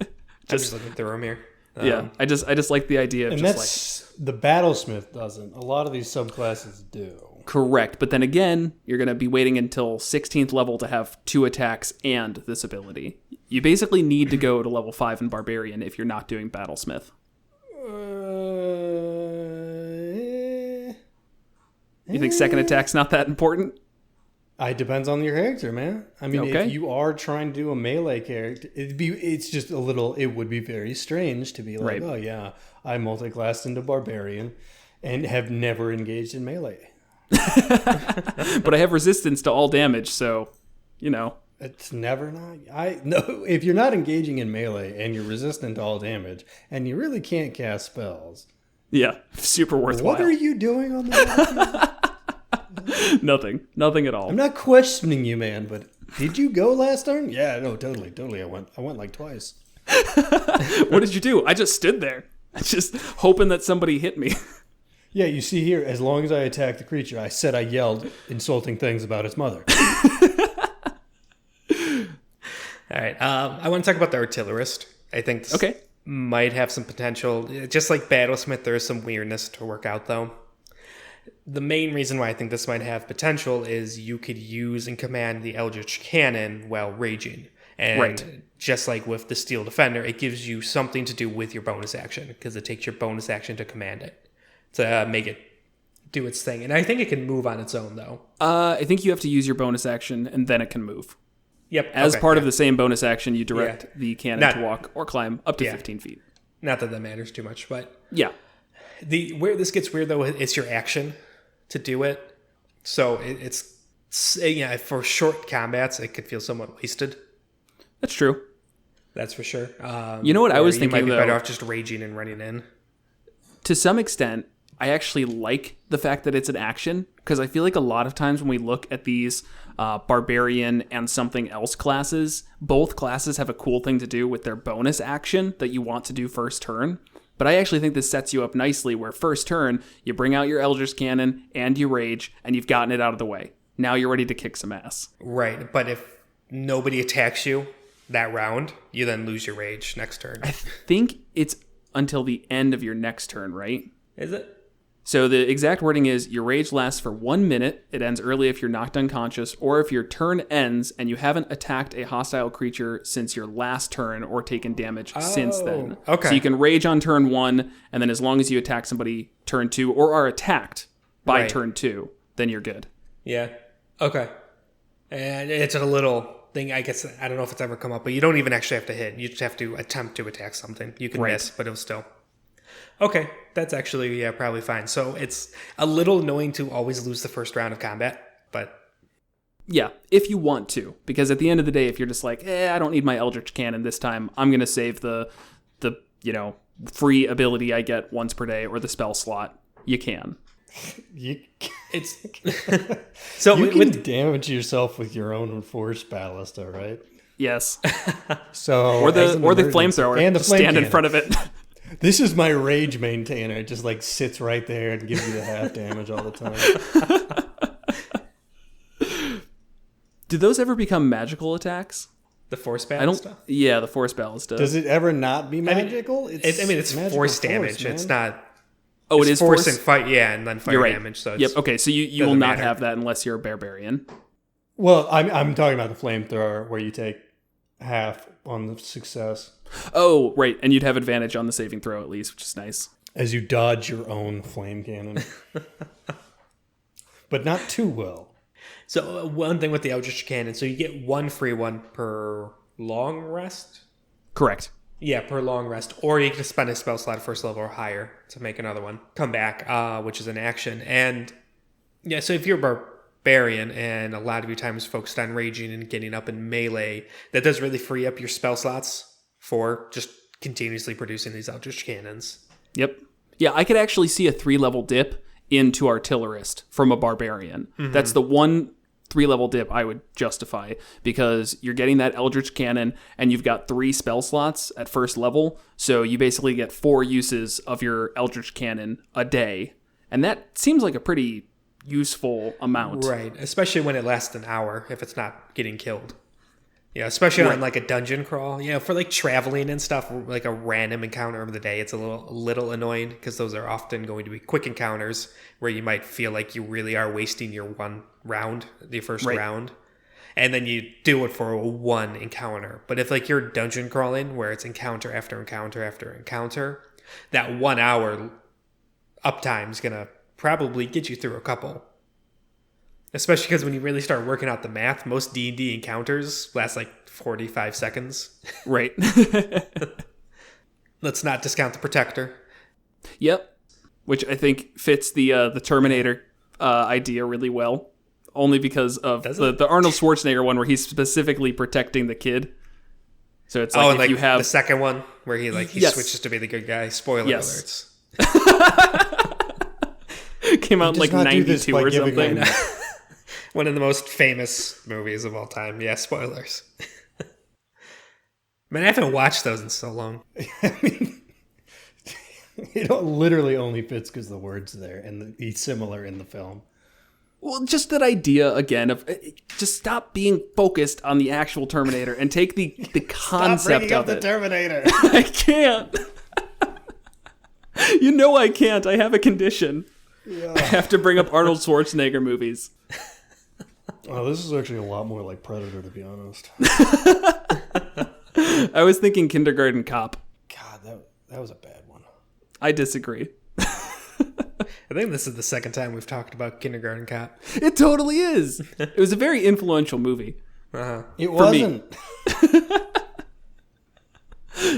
just looking through them here. Yeah, I just like the idea of and just that's the battlesmith doesn't. A lot of these subclasses do. correct. But then again, you're going to be waiting until 16th level to have 2 attacks and this ability. You basically need to go to level 5 in Barbarian if you're not doing Battlesmith. You think second attack's not that important? It depends on your character, man. I mean, Okay. if you are trying to do a melee character, it's just a little. It would be very strange to be like, Right. oh yeah, I multiclassed into Barbarian, and have never engaged in melee. But I have resistance to all damage, so, you know. It's never not. No. If you're not engaging in melee and you're resistant to all damage, and you really can't cast spells, Yeah, super worthwhile. what are you doing on the battlefield? Nothing at all. I'm not questioning you, man, but did you go last turn? Yeah, no, totally. I went like twice. What did you do? I just stood there, just hoping that somebody hit me. Yeah, you see here, as long as I attacked the creature, I yelled insulting things about its mother. All right. I want to talk about the artillerist. I think this might have some potential. Just like Battlesmith, there is some weirdness to work out, though. The main reason why I think this might have potential is you could use and command the Eldritch Cannon while raging. And just like with the Steel Defender, it gives you something to do with your bonus action, because it takes your bonus action to command it, to make it do its thing. And I think it can move on its own, though. I think you have to use your bonus action, and then it can move. Yep. As part of the same bonus action, you direct the cannon to walk or climb up to 15 feet. Not that matters too much, but... Yeah. Where this gets weird, though, it's your action to do it. So it's for short combats, it could feel somewhat wasted. That's true. That's for sure. You know what I was thinking, you might be though? better off just raging and running in. To some extent, I actually like the fact that it's an action, because I feel like a lot of times when we look at these Barbarian and something else classes, both classes have a cool thing to do with their bonus action that you want to do first turn. But I actually think this sets you up nicely where first turn, you bring out your Eldritch Cannon and you rage, and you've gotten it out of the way. Now you're ready to kick some ass. Right, but if nobody attacks you that round, you then lose your rage next turn. I think it's until the end of your next turn, right? Is it? So the exact wording is, your rage lasts for 1 minute, it ends early if you're knocked unconscious, or if your turn ends and you haven't attacked a hostile creature since your last turn or taken damage since then. Okay. So you can rage on turn 1, and then as long as you attack somebody turn 2, or are attacked by turn 2, then you're good. Yeah. Okay. And it's a little thing, I guess, I don't know if it's ever come up, but you don't even actually have to hit. You just have to attempt to attack something. You can miss, but it'll still... Okay, that's actually probably fine. So it's a little annoying to always lose the first round of combat, but... Yeah, if you want to. Because at the end of the day, if you're just like, I don't need my Eldritch Cannon this time, I'm going to save the free ability I get once per day or the spell slot, you can. It's... So you can damage yourself with your own Force Ballista, right? Yes. So or the flamethrower. And the just flame stand in cannon. front of it. This is my rage maintainer. It just like sits right there and gives you the half damage all the time. Do those ever become magical attacks? The Force Battle stuff? Yeah, the Force Ballista. Does it ever not be magical? It's force damage. Man. It's not... Oh, it is force and fight, and then fire damage. So yep. Okay, so you will not matter. have that unless you're a barbarian. Well, I'm talking about the flamethrower where you take half on the success. Oh, right, and you'd have advantage on the saving throw at least, which is nice. As you dodge your own flame cannon. But not too well. So one thing with the Eldritch Cannon, so you get one free one per long rest? Correct. Yeah, per long rest. Or you can spend a spell slot first level or higher to make another one. Come back, which is an action. And yeah, so if you're Barbarian and a lot of your time is focused on raging and getting up in melee, that does really free up your spell slots for just continuously producing these Eldritch Cannons. Yep. Yeah, I could actually see a 3-level dip into Artillerist from a Barbarian. Mm-hmm. That's the one 3-level dip I would justify, because you're getting that Eldritch Cannon and you've got 3 spell slots at first level, so you basically get 4 uses of your Eldritch Cannon a day, and that seems like a pretty useful amount. Right, especially when it lasts an hour if it's not getting killed. Yeah, especially on like a dungeon crawl. You know, for like traveling and stuff, like a random encounter of the day, it's a little annoying because those are often going to be quick encounters where you might feel like you really are wasting your first round. And then you do it for one encounter. But if like you're dungeon crawling where it's encounter after encounter after encounter, that 1 hour uptime is going to probably get you through a couple. Especially because when you really start working out the math, most D&D encounters last like 45 seconds. Right. Let's not discount the Protector. Yep. Which I think fits the Terminator idea really well. Only because of the Arnold Schwarzenegger one where he's specifically protecting the kid. So it's like if like you have the second one where he yes. switches to be the good guy. Spoiler alerts. Came out in like 92 or something. One of the most famous movies of all time. Yeah, spoilers. Man, I haven't watched those in so long. I mean, it literally only fits because the word's there and he's similar in the film. Well, just that idea again of just stop being focused on the actual Terminator and take the concept of the Terminator. I can't. You know I can't. I have a condition. Yeah. I have to bring up Arnold Schwarzenegger movies. Oh, this is actually a lot more like Predator, to be honest. I was thinking Kindergarten Cop. God, that was a bad one. I disagree. I think this is the second time we've talked about Kindergarten Cop. It totally is. It was a very influential movie. Uh-huh. It wasn't.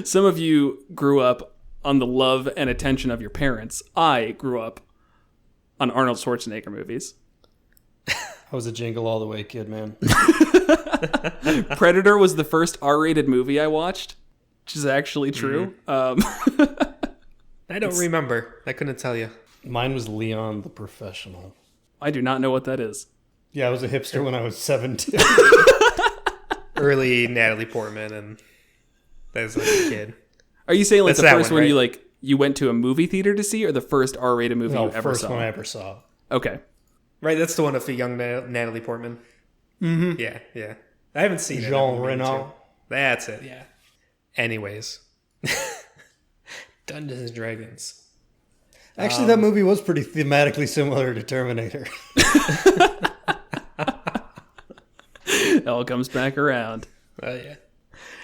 Some of you grew up on the love and attention of your parents. I grew up on Arnold Schwarzenegger movies. I was a Jingle All the Way kid, man. Predator was the first R-rated movie I watched, which is actually true. I don't remember. I couldn't tell you. Mine was Leon the Professional. I do not know what that is. Yeah, I was a hipster when I was 17. Early Natalie Portman, and as a kid. Are you saying like That's the first one, one right? you went to a movie theater to see, or the first R-rated movie you ever first saw? one I ever saw. Okay. Right, that's the one of the young Natalie Portman. Mm-hmm. Yeah. I haven't seen it. Jean Reno. That's it, yeah. Anyways. Dungeons and Dragons. Actually, that movie was pretty thematically similar to Terminator. It all comes back around. Yeah.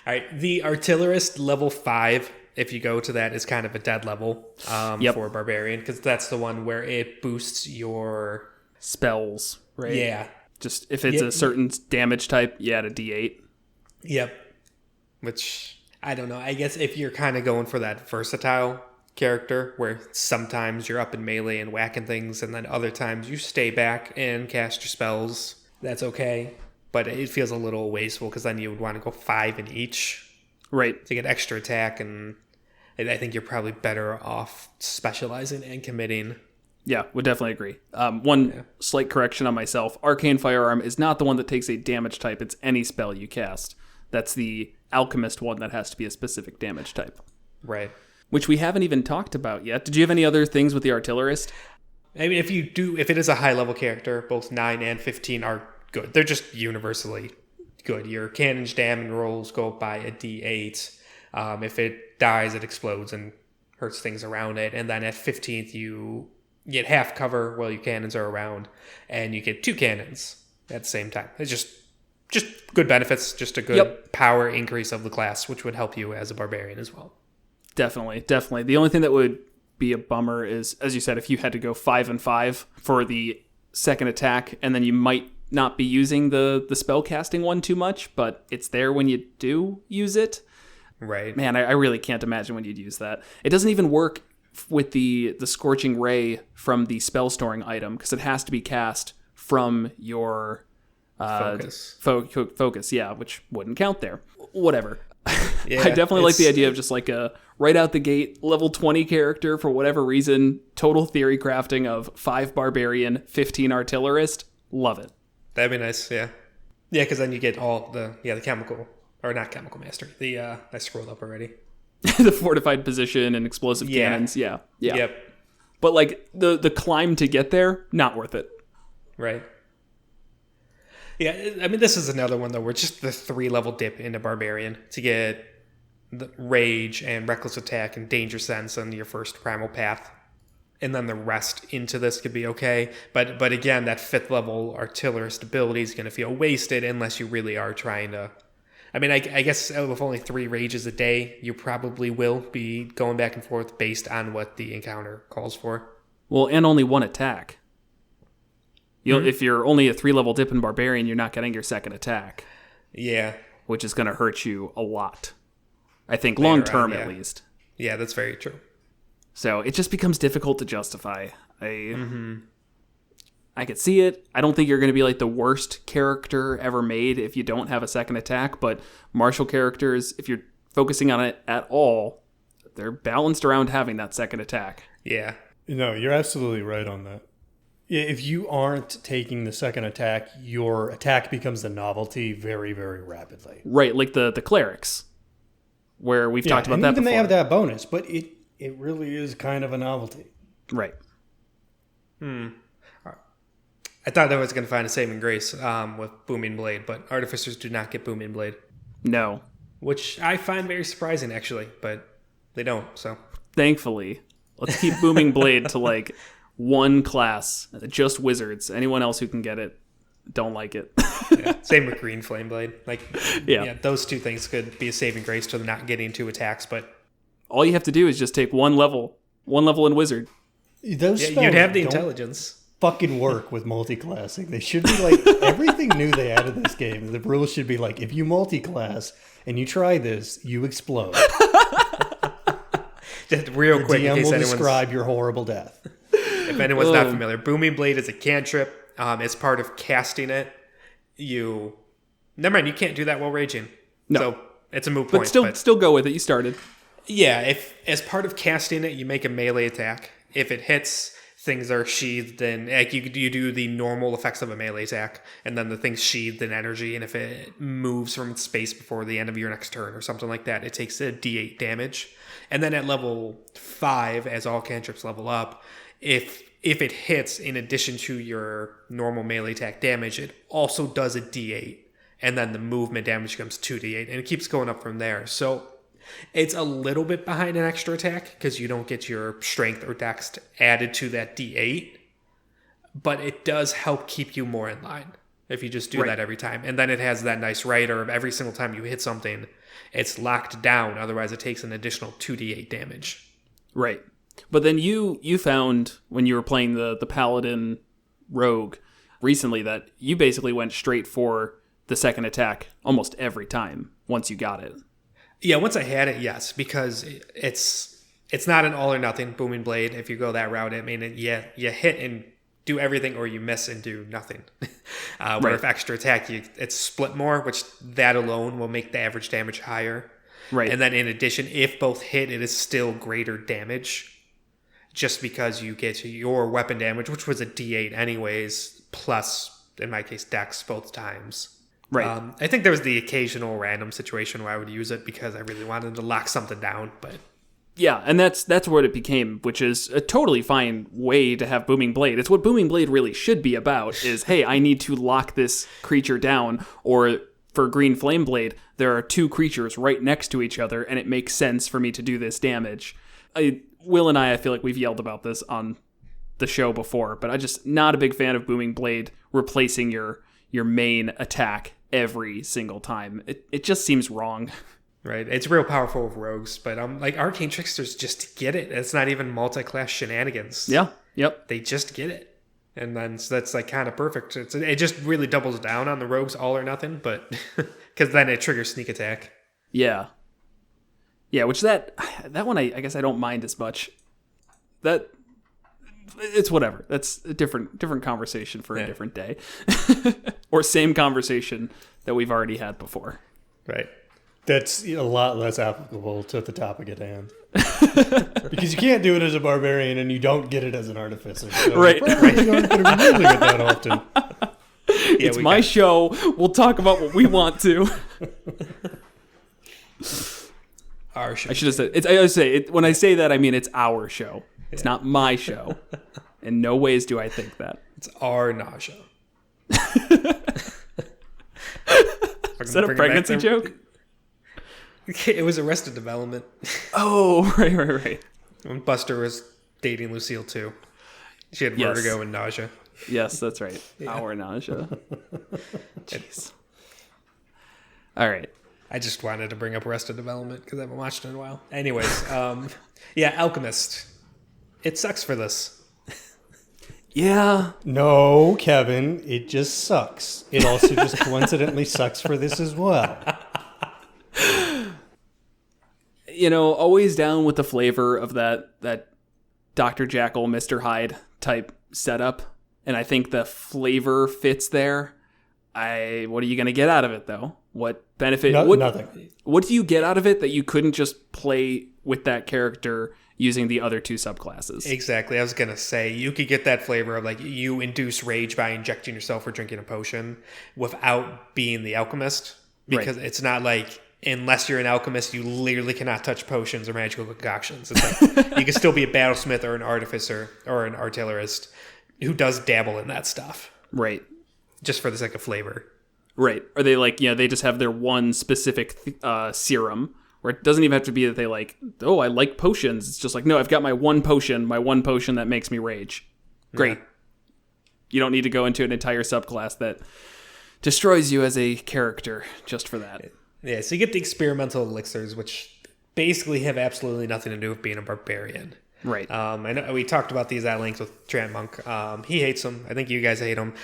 All right, the Artillerist level 5, if you go to that, is kind of a dead level for Barbarian, because that's the one where it boosts your spells, right? Yeah. Just if it's a certain damage type, you add a D8. Yep. Which, I don't know. I guess if you're kind of going for that versatile character where sometimes you're up in melee and whacking things and then other times you stay back and cast your spells, that's okay. But it feels a little wasteful because then you would want to go 5 in each. Right. To get extra attack, and I think you're probably better off specializing and committing. Yeah, would definitely agree. One slight correction on myself. Arcane Firearm is not the one that takes a damage type. It's any spell you cast. That's the Alchemist one that has to be a specific damage type. Right. Which we haven't even talked about yet. Did you have any other things with the Artillerist? I mean, if it is a high-level character, both 9 and 15 are good. They're just universally good. Your cannon's damage rolls go up by a D8. If it dies, it explodes and hurts things around it. And then at 15th, you get half cover while your cannons are around, and you get 2 cannons at the same time. It's just good benefits, just a good power increase of the class, which would help you as a barbarian as well. Definitely. The only thing that would be a bummer is, as you said, if you had to go 5 and 5 for the second attack, and then you might not be using the spell casting one too much, but it's there when you do use it. Right. Man, I really can't imagine when you'd use that. It doesn't even work with the Scorching Ray from the spell storing item, because it has to be cast from your focus. Focus, yeah, which wouldn't count there. Whatever. Yeah, I definitely like the idea of just like a right out the gate level 20 character for whatever reason. Total theory crafting of 5 Barbarian, 15 Artillerist. Love it. That'd be nice, yeah. Yeah, because then you get all the chemical, or not chemical mastery. I scrolled up already. The fortified position and explosive cannons. Yeah. Yep. But like the climb to get there, not worth it. Right. Yeah, I mean, this is another one, though, where just the 3-level dip into Barbarian to get the Rage and Reckless Attack and Danger Sense on your first Primal Path. And then the rest into this could be okay. But again, that 5th level Artillerist ability is going to feel wasted unless you really are trying to... I mean, I guess with only 3 rages a day, you probably will be going back and forth based on what the encounter calls for. Well, and only 1 attack. If you're only a 3-level dip in Barbarian, you're not getting your second attack. Yeah. Which is going to hurt you a lot. I think long term, at least. Yeah, that's very true. So it just becomes difficult to justify. I could see it. I don't think you're going to be like the worst character ever made if you don't have a second attack, but martial characters, if you're focusing on it at all, they're balanced around having that second attack. Yeah. No, you're absolutely right on that. If you aren't taking the second attack, your attack becomes the novelty very, very rapidly. Right, like the clerics, where we've talked about that before. And even they have that bonus, but it really is kind of a novelty. Right. I thought I was going to find a saving grace with Booming Blade, but Artificers do not get Booming Blade. No. Which I find very surprising, actually, but they don't, so. Thankfully. Let's keep Booming Blade to, like, 1 class. Just wizards. Anyone else who can get it, don't like it. Yeah. Same with Green Flame Blade. Like, yeah, those 2 things could be a saving grace to not getting 2 attacks, but... All you have to do is just take 1 level. 1 level in wizard. Those spells you'd have the intelligence. Fucking work with multiclassing. They should be like everything new they added this game. The rules should be like, if you multiclass and you try this, you explode. Just real quick, DM in case will anyone's describe your horrible death. If anyone's not familiar, Booming Blade is a cantrip. As part of casting it, never mind. You can't do that while raging. No. So it's a moot point. But still go with it. You started. Yeah, if as part of casting it, you make a melee attack. If it hits, things are sheathed in, like you do the normal effects of a melee attack, and then the thing's sheathed in energy, and if it moves from its space before the end of your next turn or something like that, it takes a d8 damage. And then at level 5, as all cantrips level up, if it hits, in addition to your normal melee attack damage, it also does a d8, and then the movement damage becomes 2d8, and it keeps going up from there. So it's a little bit behind an extra attack because you don't get your strength or dex added to that d8, but it does help keep you more in line if you just do that every time. And then it has that nice rider of every single time you hit something, it's locked down. Otherwise, it takes an additional 2d8 damage. Right. But then you found when you were playing the Paladin Rogue recently that you basically went straight for the second attack almost every time once you got it. Yeah, once I had it, yes, because it's not an all or nothing Booming Blade. If you go that route, I mean, you hit and do everything, or you miss and do nothing. Where if extra attack, it's split more, which that alone will make the average damage higher. Right. And then in addition, if both hit, it is still greater damage, just because you get your weapon damage, which was a d8 anyways, plus, in my case, dex both times. Right. I think there was the occasional random situation where I would use it because I really wanted to lock something down, but... Yeah, and that's what it became, which is a totally fine way to have Booming Blade. It's what Booming Blade really should be about, is, hey, I need to lock this creature down, or for Green Flame Blade, there are 2 creatures right next to each other, and it makes sense for me to do this damage. Will and I feel like we've yelled about this on the show before, but I'm just not a big fan of Booming Blade replacing your main attack every single time. It just seems wrong. Right. It's real powerful with rogues, but like Arcane Tricksters just get it. It's not even multi-class shenanigans. Yeah. Yep. They just get it. And then so that's like kind of perfect. It just really doubles down on the rogues all or nothing, but because then it triggers sneak attack. Yeah. Yeah, which that one I guess I don't mind as much. That it's whatever. That's a different conversation for a different day. Or same conversation that we've already had before. Right. That's a lot less applicable to the topic at hand. Because you can't do it as a barbarian and you don't get it as an artificer. So right. You probably aren't going to be using it that often. It's my show. We'll talk about what we want to. Our show. I should have said. I say when I say that, I mean it's our show. It's not my show. In no ways do I think that. It's our nausea. Is that a pregnancy joke? It was Arrested Development. Oh, right. When Buster was dating Lucille too. She had vertigo and nausea. Yes, that's right. Our nausea. Jeez. All right. I just wanted to bring up Arrested Development because I haven't watched it in a while. Anyways, Alchemist. It sucks for this. Yeah. No, Kevin, it just sucks. It also just coincidentally sucks for this as well. Always down with the flavor of that Dr. Jekyll, Mr. Hyde type setup. And I think the flavor fits there. What are you going to get out of it, though? What benefit? Nothing. What do you get out of it that you couldn't just play with that character using the other two subclasses? Exactly. I was going to say, you could get that flavor of like you induce rage by injecting yourself or drinking a potion without being the alchemist. Because It's not like, unless you're an alchemist, you literally cannot touch potions or magical concoctions. It's like you can still be a battlesmith or an artificer or an artillerist who does dabble in that stuff. Right. Just for the sake of flavor. Right. Or they they just have their one specific serum where it doesn't even have to be that they I like potions. It's just like, no, I've got my one potion that makes me rage. Great. Yeah. You don't need to go into an entire subclass that destroys you as a character just for that. Yeah, so you get the experimental elixirs, which basically have absolutely nothing to do with being a barbarian. Right. I know we talked about these at length with Trant Monk. He hates them. I think you guys hate them.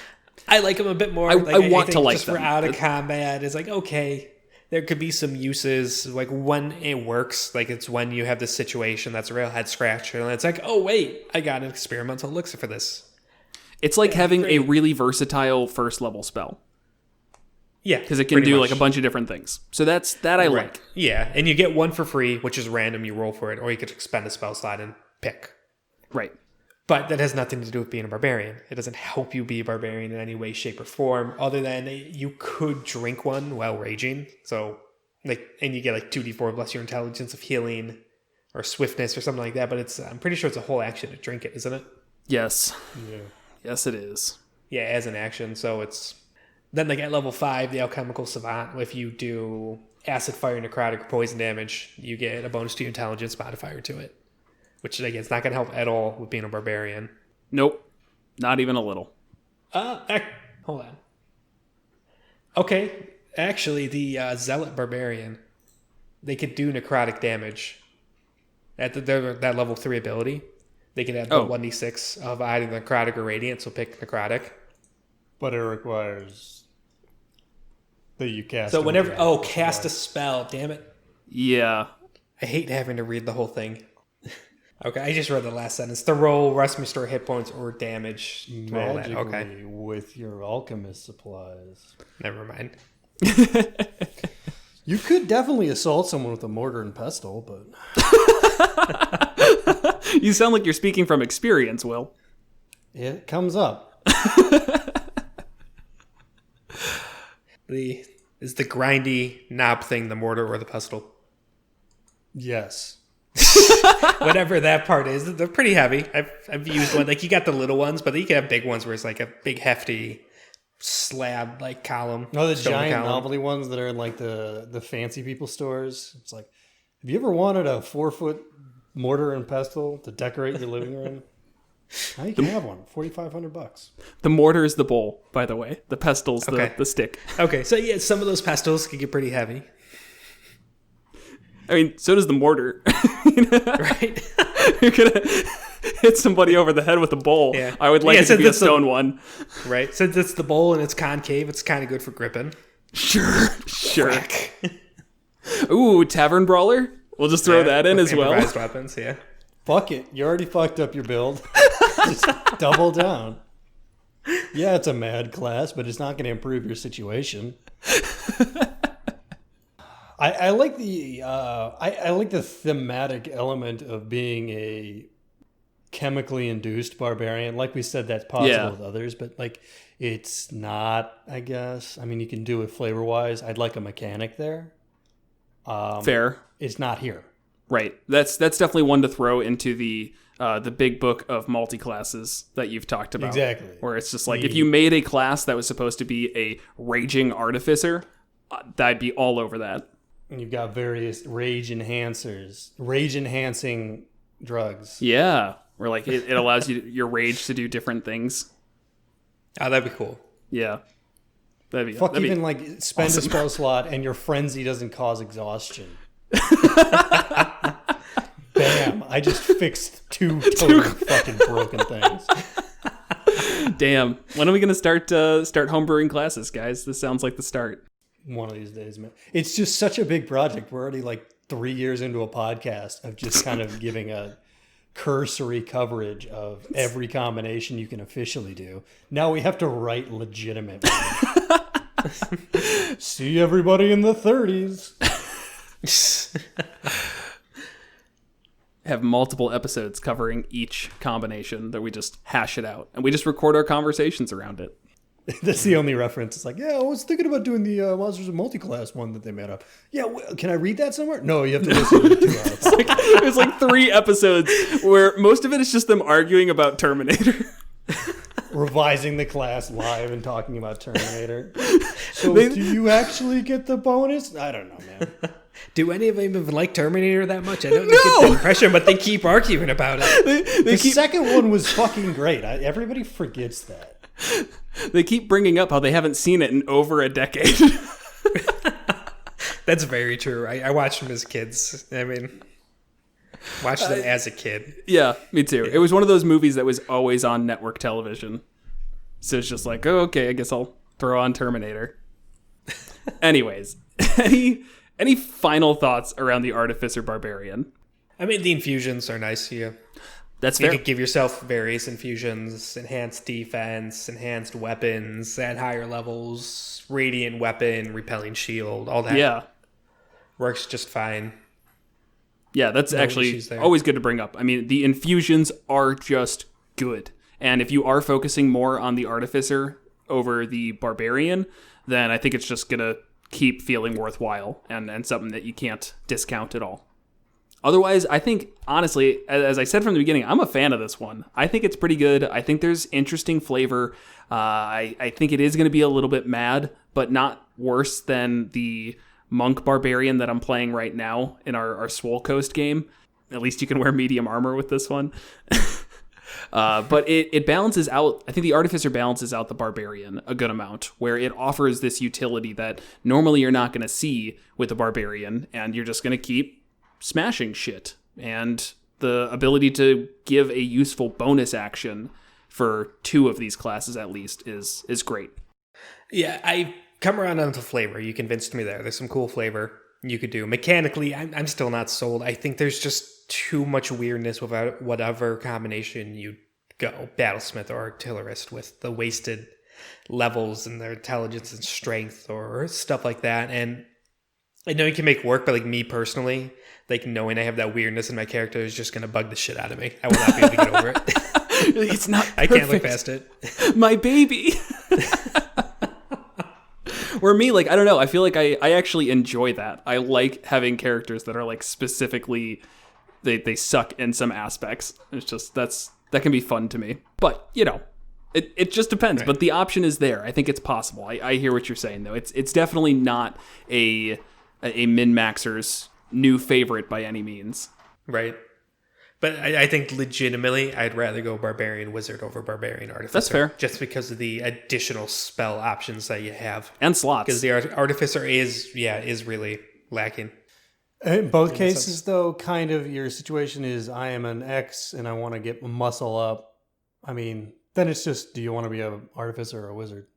I like them a bit more. I want to like just them. For out of combat, it's like, okay, there could be some uses. Like when it works, like it's when you have this situation that's a real head scratcher, and it's like, oh wait, I got an experimental elixir for this. It's like having a really versatile first level spell. Yeah, because it can do like a bunch of different things. So that I like. Yeah, and you get one for free, which is random. You roll for it, or you could expend a spell slot and pick. Right. But that has nothing to do with being a barbarian. It doesn't help you be a barbarian in any way, shape, or form, other than you could drink one while raging. So, and you get 2d4 plus your intelligence of healing or swiftness or something like that. But I'm pretty sure it's a whole action to drink it, isn't it? Yes. Yeah. Yes, it is. Yeah, as an action. So it's then at level 5, the alchemical savant. If you do acid, fire, necrotic, or poison damage, you get a bonus to your intelligence modifier to it. Which, again, it's not going to help at all with being a barbarian. Nope. Not even a little. Hold on. Okay. Actually, the Zealot Barbarian, they could do necrotic damage. At that level 3 ability, they can add the 1d6 of either necrotic or radiant, so pick necrotic. But it requires that you cast. So cast a spell. Damn it. Yeah. I hate having to read the whole thing. Okay, I just read the last sentence. The roll, rest, restore hit points, or damage. Magically with your alchemist supplies. Never mind. You could definitely assault someone with a mortar and pestle, but... You sound like you're speaking from experience, Will. It comes up. Is the grindy knob thing the mortar or the pestle? Yes. Whatever that part is, they're pretty heavy. I've used one. You got the little ones, but you can have big ones where it's a big hefty slab column. No, the giant novelty ones that are in the fancy people stores. It's have you ever wanted a 4-foot mortar and pestle to decorate your living room? Now you can have one. $4,500. The mortar is the bowl, by the way. The pestle's the stick. Okay, so yeah, some of those pestles can get pretty heavy. I mean, so does the mortar. Right? You're going to hit somebody over the head with a bowl. Yeah. I would like it to be a stone one. Right. Since it's the bowl and it's concave, it's kind of good for gripping. Sure. Ooh, Tavern Brawler? We'll just throw that in as well. Improvised weapons, yeah. Fuck it. You already fucked up your build. Just double down. Yeah, it's a mad class, but it's not going to improve your situation. I like the thematic element of being a chemically induced barbarian. Like we said, that's possible with others, but it's not, I guess. I mean, you can do it flavor wise. I'd like a mechanic there. Fair. It's not here. Right. That's definitely one to throw into the big book of multi-classes that you've talked about. Exactly. Where it's just if you made a class that was supposed to be a raging artificer, I'd be all over that. And you've got various rage enhancing drugs. Yeah, where like it allows your rage to do different things. Oh, that'd be cool. Yeah. That'd be Like spend a spell slot and your frenzy doesn't cause exhaustion. Bam! I just fixed two totally fucking broken things. Damn. When are we gonna start homebrewing classes, guys? This sounds like the start. One of these days, man. It's just such a big project. We're already like 3 years into a podcast of just kind of giving a cursory coverage of every combination you can officially do. Now we have to write legitimate. See everybody in the 30s. Have multiple episodes covering each combination that we just hash it out, and we just record our conversations around it. That's the only reference. It's like, yeah, I was thinking about doing the Monsters Multiclass one that they made up. Yeah, can I read that somewhere? No, you have to listen to it 2 hours. There's like 3 episodes where most of it is just them arguing about Terminator. Revising the class live and talking about Terminator. So do you actually get the bonus? I don't know, man. Do any of them even like Terminator that much? I don't get the impression, but they keep arguing about it. The second one was fucking great. Everybody forgets that. They keep bringing up how they haven't seen it in over a decade. That's very true. I watched them as kids. I mean, watched them as a kid. Yeah, me too. It was one of those movies that was always on network television. So it's just like, oh, okay, I guess I'll throw on Terminator. Anyways, any final thoughts around the Artificer Barbarian? I mean, the infusions are nice to you. That's you fair. can give yourself various infusions, enhanced defense, enhanced weapons at higher levels, radiant weapon, repelling shield, all that works just fine. Yeah, that's actually always good to bring up. I mean, the infusions are just good. And if you are focusing more on the Artificer over the Barbarian, then I think it's just going to keep feeling worthwhile and something that you can't discount at all. Otherwise, I think, honestly, as I said from the beginning, I'm a fan of this one. I think it's pretty good. I think there's interesting flavor. I think it is going to be a little bit mad, but not worse than the Monk Barbarian that I'm playing right now in our Swole Coast game. At least you can wear medium armor with this one. But it balances out. I think the Artificer balances out the Barbarian a good amount, where it offers this utility that normally you're not going to see with the Barbarian, and you're just going to keep smashing shit. And the ability to give a useful bonus action for 2 of these classes at least is great. Yeah, I come around onto flavor. You convinced me there. There's some cool flavor you could do. Mechanically, I'm still not sold. I think there's just too much weirdness without whatever combination you go, Battlesmith or Artillerist, with the wasted levels and their intelligence and strength or stuff like that. And I know you can make work, but like me personally, like knowing I have that weirdness in my character is just going to bug the shit out of me. I will not be able to get over it. It's not perfect. I can't look past it. My baby. Where me, like, I don't know. I feel like I actually enjoy that. I like having characters that are like specifically, they suck in some aspects. It's just, that can be fun to me. But, you know, it just depends. Right. But the option is there. I think it's possible. I hear what you're saying, though. It's definitely not a min-maxer's new favorite by any means. Right. But I think legitimately, I'd rather go Barbarian Wizard over Barbarian Artificer. That's fair. Just because of the additional spell options that you have. And slots. Because the Artificer is really lacking. In both cases, though, kind of your situation is I am an X and I want to get muscle up. I mean, then it's just, do you want to be an Artificer or a Wizard?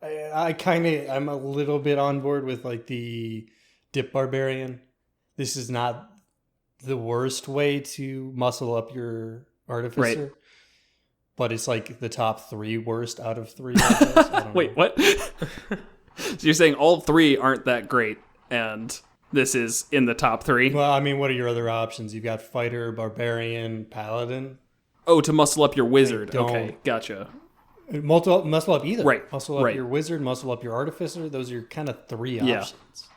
I'm a little bit on board with like the Dip Barbarian. This is not the worst way to muscle up your Artificer. Right. But it's like the top 3 worst out of 3. Wait, what? So you're saying all 3 aren't that great, and this is in the top 3? Well, I mean, what are your other options? You've got Fighter, Barbarian, Paladin. Oh, to muscle up your Wizard. Okay, gotcha. Muscle up either. Right. Muscle up your Wizard, muscle up your Artificer. Those are kind of 3 options.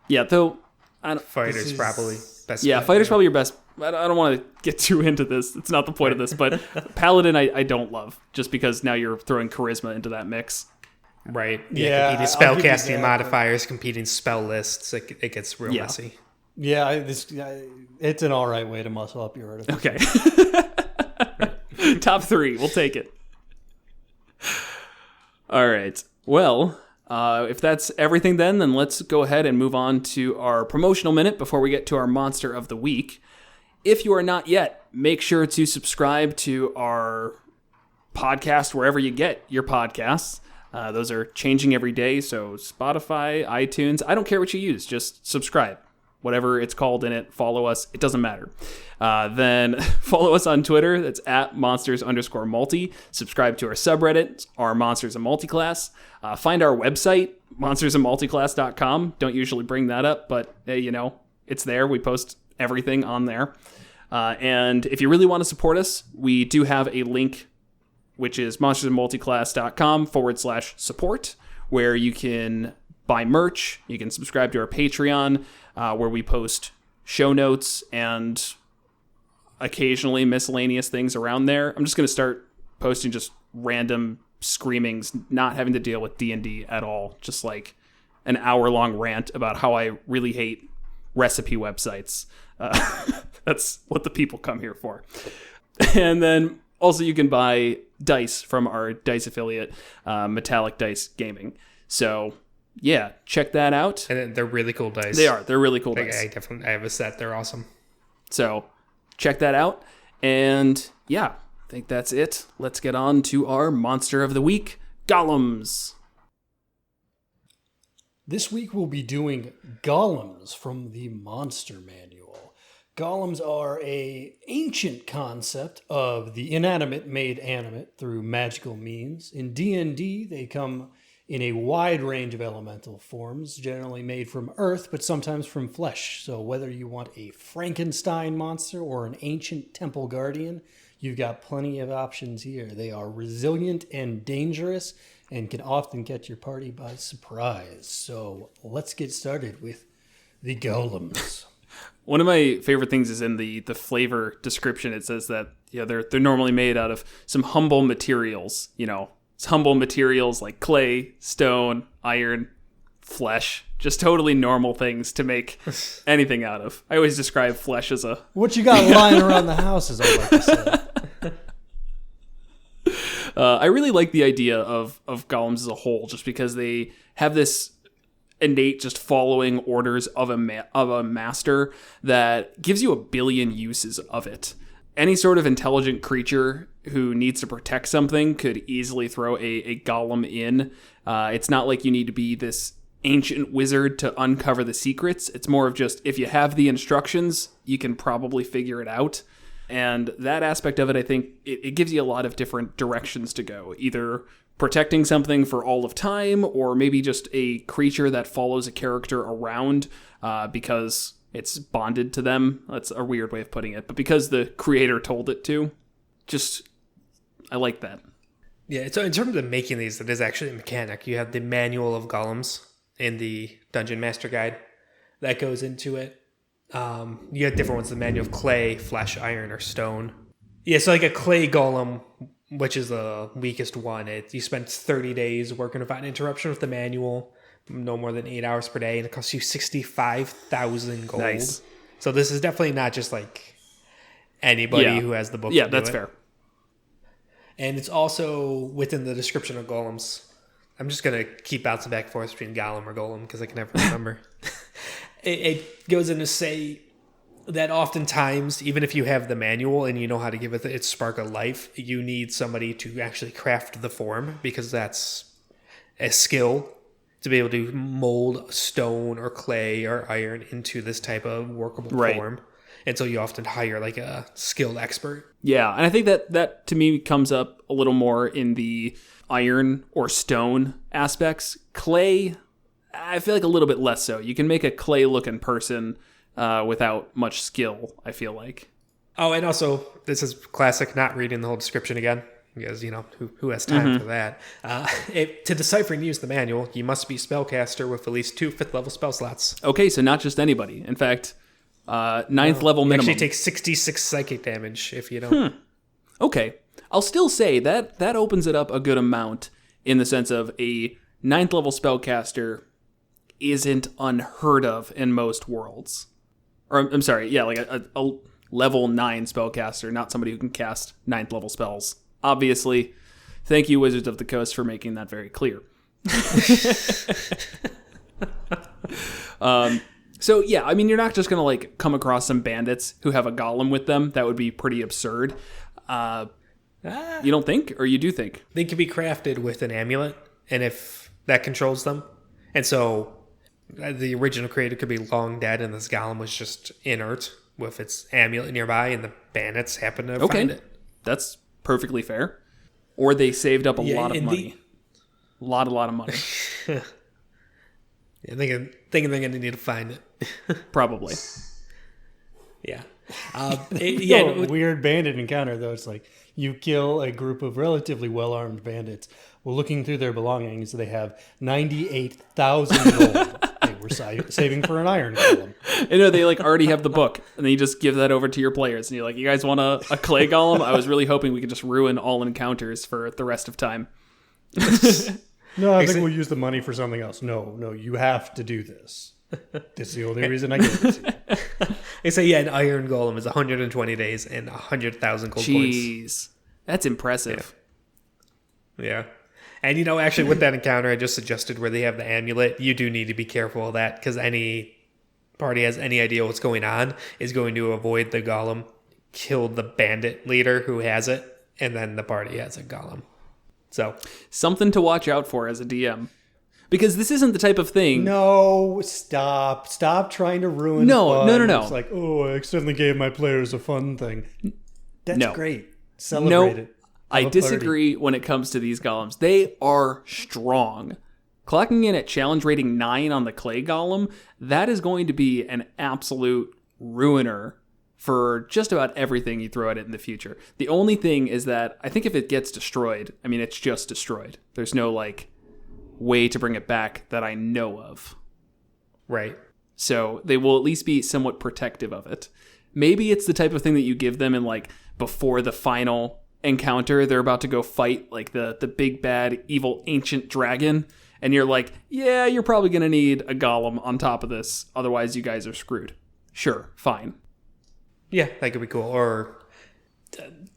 Yeah, though... Fighter's probably best. Yeah, Fighter's probably your best. I don't want to get too into this. It's not the point of this, but Paladin I don't love, just because now you're throwing charisma into that mix. Right. Yeah, competing I'll give you spellcasting that. modifiers, competing spell lists. It gets real messy. Yeah, it's an all right way to muscle up your Artificer. Okay. Top 3. We'll take it. All right. Well, if that's everything then let's go ahead and move on to our promotional minute before we get to our Monster of the Week. If you are not yet, make sure to subscribe to our podcast wherever you get your podcasts. Those are changing every day, so Spotify, iTunes, I don't care what you use, just subscribe. Whatever it's called in it, follow us. It doesn't matter. Then follow us on Twitter. That's at monsters_multi. Subscribe to our subreddit, our Monsters of Multiclass. Find our website, monstersofmulticlass.com. Don't usually bring that up, but hey, it's there. We post everything on there. And if you really want to support us, we do have a link, which is monstersofmulticlass.com/support, where you can buy merch. You can subscribe to our Patreon, where we post show notes and occasionally miscellaneous things around there. I'm just going to start posting just random screamings, not having to deal with D&D at all. Just like an hour-long rant about how I really hate recipe websites. That's what the people come here for. And then also you can buy dice from our dice affiliate, Metallic Dice Gaming. So yeah, check that out. And they're really cool dice. They are. They're really cool dice. I have a set. They're awesome. So check that out. And yeah, I think that's it. Let's get on to our Monster of the Week, Golems. This week we'll be doing Golems from the Monster Manual. Golems are an ancient concept of the inanimate made animate through magical means. In D&D, they come in a wide range of elemental forms, generally made from earth, but sometimes from flesh. So whether you want a Frankenstein monster or an ancient temple guardian, you've got plenty of options here. They are resilient and dangerous and can often catch your party by surprise. So let's get started with the Golems. One of my favorite things is in the flavor description. It says that they're normally made out of some humble materials, It's humble materials like clay, stone, iron, flesh. Just totally normal things to make anything out of. I always describe flesh as a... What you got lying around the house is all I like to say. I really like the idea of golems as a whole, just because they have this innate just following orders of a master that gives you a billion uses of it. Any sort of intelligent creature who needs to protect something could easily throw a golem in. It's not like you need to be this ancient wizard to uncover the secrets. It's more of just, if you have the instructions, you can probably figure it out. And that aspect of it, I think, it gives you a lot of different directions to go. Either protecting something for all of time, or maybe just a creature that follows a character around because it's bonded to them. That's a weird way of putting it, but because the creator told it to, I like that. Yeah, so in terms of making these, it is actually a mechanic. You have the manual of golems in the Dungeon Master Guide that goes into it. You have different ones, the manual of clay, flesh, iron, or stone. Yeah, so like a clay golem, which is the weakest one, you spend 30 days working without an interruption with the manual, no more than 8 hours per day, and it costs you 65,000 gold. Nice. So this is definitely not just like anybody who has the book. Yeah, that's fair. And it's also within the description of golems. I'm just going to keep bouncing back and forth between golem or golem because I can never remember. It goes in to say that oftentimes, even if you have the manual and you know how to give it its spark of life, you need somebody to actually craft the form, because that's a skill to be able to mold stone or clay or iron into this type of workable form. And so you often hire like a skilled expert. Yeah, and I think that to me comes up a little more in the iron or stone aspects. Clay, I feel like a little bit less so. You can make a clay-looking person without much skill, I feel like. Oh, and also, this is classic not reading the whole description again, because, who has time for that? To decipher and use the manual, you must be spellcaster with at least 2 5th-level spell slots. Okay, so not just anybody. In fact, 9th level minimum. You actually take 66 psychic damage if you don't. Okay. I'll still say that opens it up a good amount in the sense of a ninth level spellcaster isn't unheard of in most worlds. Or I'm sorry, yeah, like a level 9 spellcaster, not somebody who can cast ninth level spells. Obviously, thank you, Wizards of the Coast, for making that very clear. So yeah, I mean, you're not just gonna like come across some bandits who have a golem with them. That would be pretty absurd. You don't think, or you do think? They can be crafted with an amulet, and if that controls them, and so the original creator could be long dead, and this golem was just inert with its amulet nearby, and the bandits happen to find it. That's perfectly fair. Or they saved up a lot of money. A lot of money. Yeah, thinking they're going to need to find it. Probably. Yeah. Weird bandit encounter, though. It's like you kill a group of relatively well-armed bandits. Well, looking through their belongings, they have 98,000 gold. They were saving for an iron golem. You know, they like already have the book, and then you just give that over to your players, and you're like, you guys want a clay golem? I was really hoping we could just ruin all encounters for the rest of time. No, I think we'll use the money for something else. No, you have to do this. That's the only reason I gave it to you. They say, yeah, an iron golem is 120 days and 100,000 gold points. Jeez, that's impressive. Yeah. And, you know, actually with that encounter I just suggested where they have the amulet, you do need to be careful of that, because any party has any idea what's going on is going to avoid the golem, kill the bandit leader who has it, and then the party has a golem. So something to watch out for as a DM. Because this isn't the type of thing... No, stop trying to ruin No. It's like, I accidentally gave my players a fun thing. That's great. Celebrate it. I disagree when it comes to these golems. They are strong. Clocking in at challenge rating 9 on the clay golem, that is going to be an absolute ruiner for just about everything you throw at it in the future. The only thing is that I think if it gets destroyed, I mean, it's just destroyed. There's no, like, way to bring it back that I know of. Right. So they will at least be somewhat protective of it. Maybe it's the type of thing that you give them in, like, before the final encounter, they're about to go fight like the big bad evil ancient dragon, and you're like, yeah, you're probably gonna need a golem on top of this, otherwise you guys are screwed. Sure, fine. Yeah, that could be cool. Or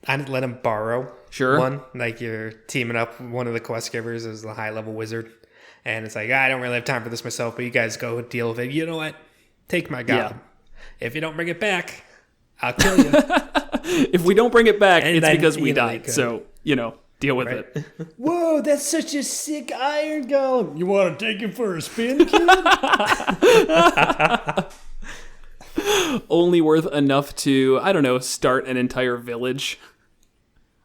I'd let him borrow one, like you're teaming up. One of the quest givers is the high level wizard, and it's like, I don't really have time for this myself, but you guys go deal with it. You know what, take my golem. If you don't bring it back, I'll kill you. If we don't bring it back, and it's then, because we died. So, deal with it. Whoa, that's such a sick iron golem. You want to take him for a spin, kid? Only worth enough to, I don't know, start an entire village.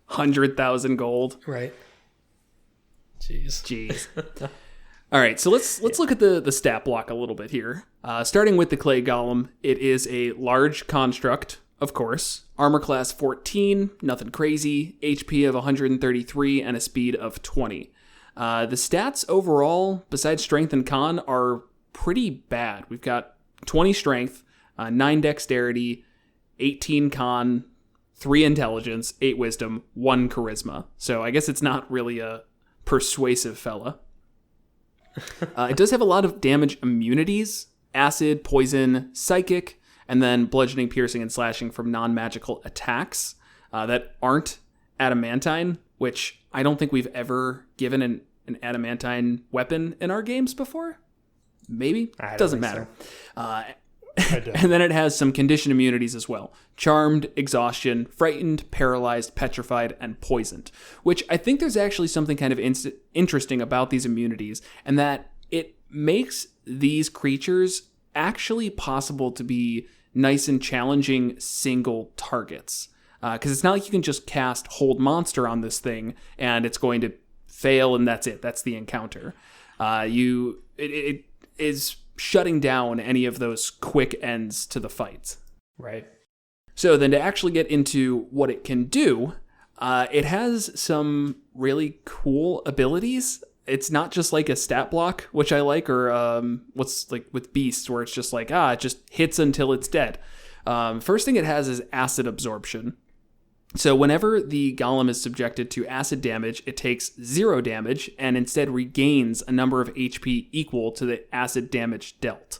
100,000 gold. Right. Jeez. All right, so let's look at the stat block a little bit here. Starting with the clay golem, it is a large construct, of course. Armor class 14, nothing crazy. HP of 133 and a speed of 20. The stats overall, besides strength and con, are pretty bad. We've got 20 strength, 9 dexterity, 18 con, 3 intelligence, 8 wisdom, 1 charisma. So I guess it's not really a persuasive fella. It does have a lot of damage immunities: acid, poison, psychic, and then bludgeoning, piercing, and slashing from non-magical attacks that aren't adamantine, which I don't think we've ever given an adamantine weapon in our games before. Maybe. Doesn't matter. So. And then it has some condition immunities as well: charmed, exhaustion, frightened, paralyzed, petrified, and poisoned, which I think there's actually something kind of interesting about these immunities, and that it makes these creatures actually possible to be nice and challenging single targets. Because it's not like you can just cast Hold Monster on this thing and it's going to fail and that's it. That's the encounter. It is shutting down any of those quick ends to the fights. Right. So then to actually get into what it can do, it has some really cool abilities. It's not just like a stat block, which I like, or what's like with beasts, where it's just like, it just hits until it's dead. First thing it has is acid absorption. So whenever the golem is subjected to acid damage, it takes 0 damage and instead regains a number of HP equal to the acid damage dealt.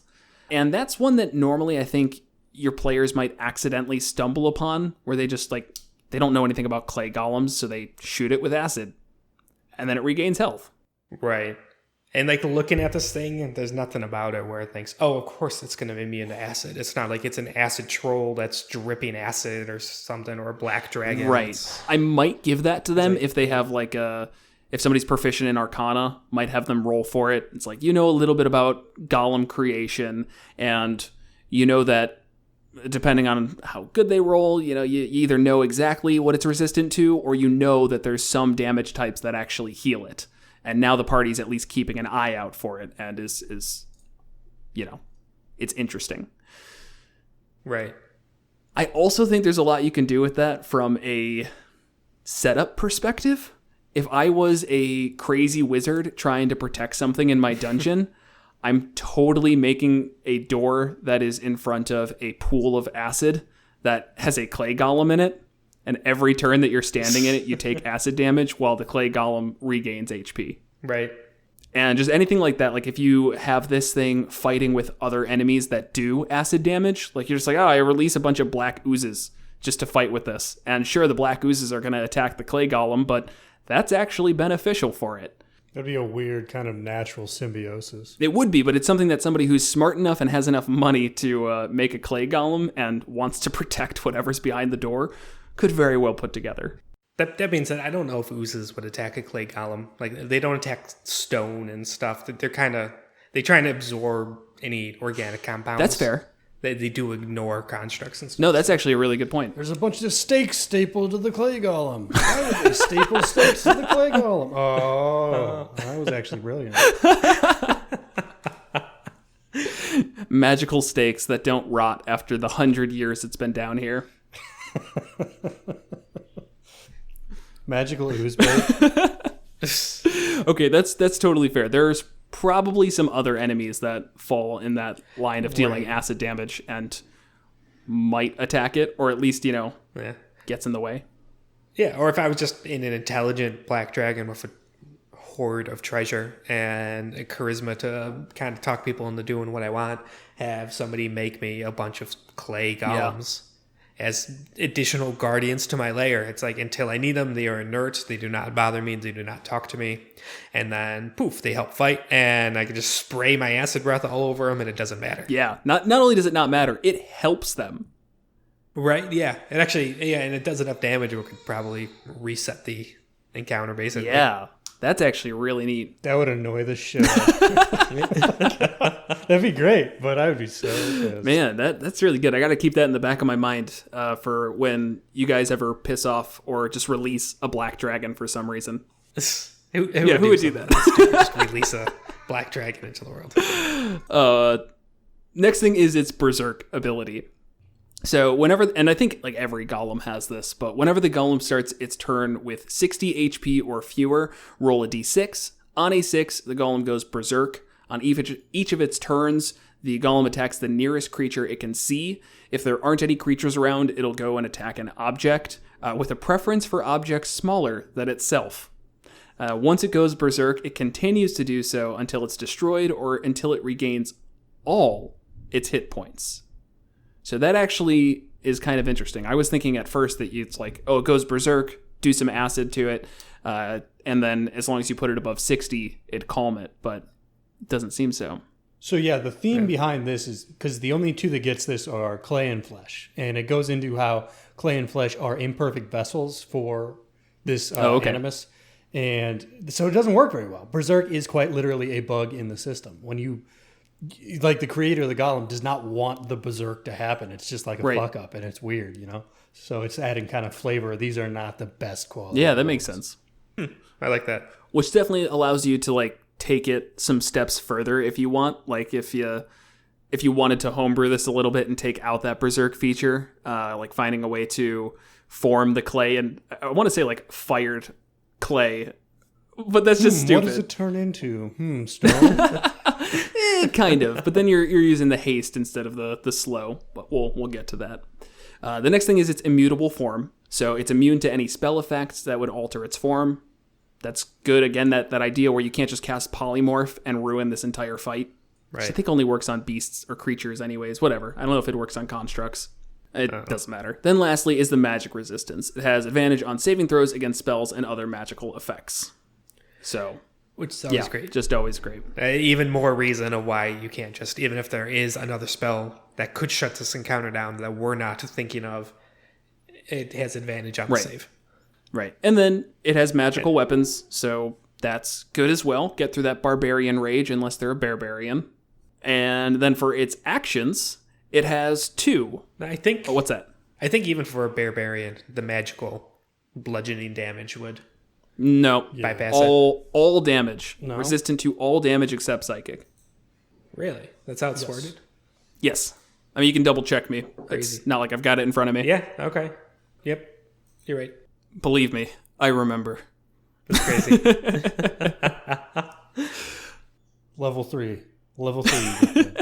And that's one that normally I think your players might accidentally stumble upon, where they just they don't know anything about clay golems, so they shoot it with acid, and then it regains health. Right. And looking at this thing, there's nothing about it where it thinks, oh, of course it's going to be immune to acid. It's not like it's an acid troll that's dripping acid or something, or a black dragon. Right. I might give that to them if they have if somebody's proficient in Arcana, might have them roll for it. It's a little bit about golem creation, and that depending on how good they roll, you either know exactly what it's resistant to, or that there's some damage types that actually heal it. And now the party's at least keeping an eye out for it, and is it's interesting. Right. I also think there's a lot you can do with that from a setup perspective. If I was a crazy wizard trying to protect something in my dungeon, I'm totally making a door that is in front of a pool of acid that has a clay golem in it. And every turn that you're standing in it, you take acid damage while the clay golem regains HP. Right. And just anything like that. If you have this thing fighting with other enemies that do acid damage, you're just I release a bunch of black oozes just to fight with this. And sure, the black oozes are going to attack the clay golem, but that's actually beneficial for it. That'd be a weird kind of natural symbiosis. It would be, but it's something that somebody who's smart enough and has enough money to make a clay golem and wants to protect whatever's behind the door could very well put together. That being said, I don't know if oozes would attack a clay golem. They don't attack stone and stuff. They're they try and absorb any organic compounds. That's fair. They do ignore constructs and stuff. No, that's actually a really good point. There's a bunch of stakes stapled to the clay golem. Why would they staple stakes to the clay golem? Oh, that was actually brilliant. Magical stakes that don't rot after the 100 years it's been down here. Magical ooze bait. Okay, that's totally fair. There's probably some other enemies that fall in that line of dealing acid damage and might attack it, or at least, gets in the way. Yeah, or if I was just in an intelligent black dragon with a hoard of treasure and a charisma to kind of talk people into doing what I want, have somebody make me a bunch of clay golems. Yeah. As additional guardians to my lair. It's until I need them, they are inert, they do not bother me, they do not talk to me. And then, poof, they help fight, and I can just spray my acid breath all over them, and it doesn't matter. Yeah, not only does it not matter, it helps them. Right, yeah. It actually, and it does enough damage, it could probably reset the encounter, basically. Yeah, that's actually really neat. That would annoy the shit out of me. That'd be great, but I would be so pissed. Man, that's really good. I got to keep that in the back of my mind for when you guys ever piss off or just release a black dragon for some reason. Who would do that? Just release a black dragon into the world. Next thing is its berserk ability. So whenever, and I think every golem has this, but whenever the golem starts its turn with 60 HP or fewer, roll a d6. On a 6, the golem goes berserk. On each of its turns, the golem attacks the nearest creature it can see. If there aren't any creatures around, it'll go and attack an object, with a preference for objects smaller than itself. Once it goes berserk, it continues to do so until it's destroyed or until it regains all its hit points. So that actually is kind of interesting. I was thinking at first that it's it goes berserk, do some acid to it, and then as long as you put it above 60, it'd calm it, but it doesn't seem so. So yeah, the theme behind this is, because the only two that gets this are clay and flesh, and it goes into how clay and flesh are imperfect vessels for this animus, and so it doesn't work very well. Berserk is quite literally a bug in the system. When you, the creator of the golem does not want the berserk to happen. It's just a fuck up, and it's weird, So it's adding kind of flavor. These are not the best quality. Yeah, that makes sense. I like that. Which definitely allows you to take it some steps further if you want. If you wanted to homebrew this a little bit and take out that berserk feature, finding a way to form the clay, and I want to say fired clay, but that's just stupid. What does it turn into? Stone? Kind of, but then you're using the haste instead of the slow, but we'll get to that. The next thing is its immutable form. So it's immune to any spell effects that would alter its form. That's good. Again, that idea where you can't just cast Polymorph and ruin this entire fight. Right. Which I think only works on beasts or creatures anyways. Whatever. I don't know if it works on constructs. It doesn't matter. Then lastly is the magic resistance. It has advantage on saving throws against spells and other magical effects. So, which is always great. Just always great. Even more reason of why you can't just, even if there is another spell that could shut this encounter down that we're not thinking of, it has advantage on the save. Right. And then it has magical weapons, so that's good as well. Get through that Barbarian rage unless they're a Barbarian. And then for its actions, it has 2. I think. Oh, what's that? I think even for a Barbarian, the magical bludgeoning damage would bypass all damage. No. Resistant to all damage except psychic. Really? That's how it's worded? Yes. I mean, you can double check me. Crazy. It's not like I've got it in front of me. Yeah, okay. Yep. You're right. Believe me, I remember. That's crazy. Level 3. Level 3.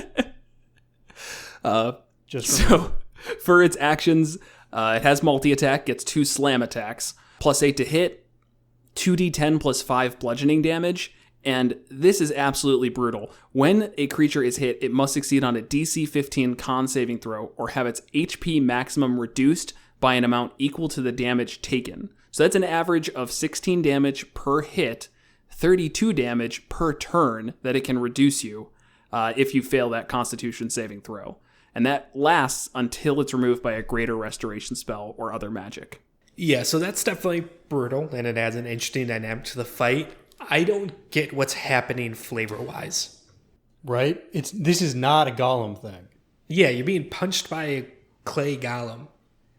For its actions, it has multi-attack, gets 2 slam attacks, +8 to hit, 2d10 plus 5 bludgeoning damage, and this is absolutely brutal. When a creature is hit, it must succeed on a DC 15 con saving throw or have its HP maximum reduced by an amount equal to the damage taken. So that's an average of 16 damage per hit, 32 damage per turn that it can reduce you if you fail that Constitution saving throw. And that lasts until it's removed by a greater restoration spell or other magic. Yeah, so that's definitely brutal, and it adds an interesting dynamic to the fight. I don't get what's happening flavor-wise. Right? This is not a Golem thing. Yeah, you're being punched by a clay golem.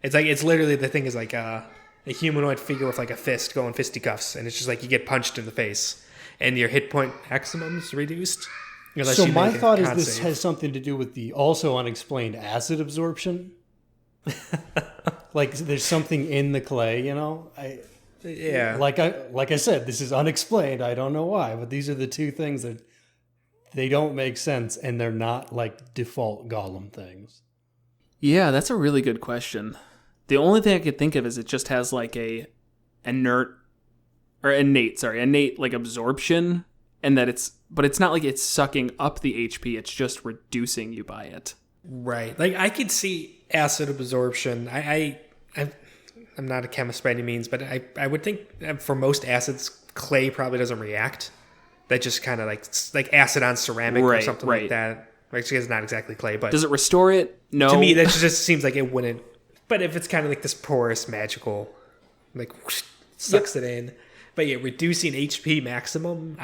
It's literally, the thing is like a humanoid figure with like a fist going fisticuffs, and it's just like you get punched in the face, and your hit point maximum's reduced. So my thought is this has something to do with the also unexplained acid absorption. Like there's something in the clay, you know? Like I said, this is unexplained. I don't know why, but these are the two things that they don't make sense, and they're not like default Golem things. Yeah, that's a really good question. The only thing I could think of is it just has like innate like absorption, and that but it's not like it's sucking up the HP, it's just reducing you by it. Right. Like I could see acid absorption. I'm not a chemist by any means, but I would think for most acids, clay probably doesn't react. That just kind of like acid on ceramic or something like that. Like it's not exactly clay, but does it restore it? No. To me, that just seems like it wouldn't. But if it's kind of like this porous, magical, like whoosh, sucks it in. But yeah, reducing HP maximum,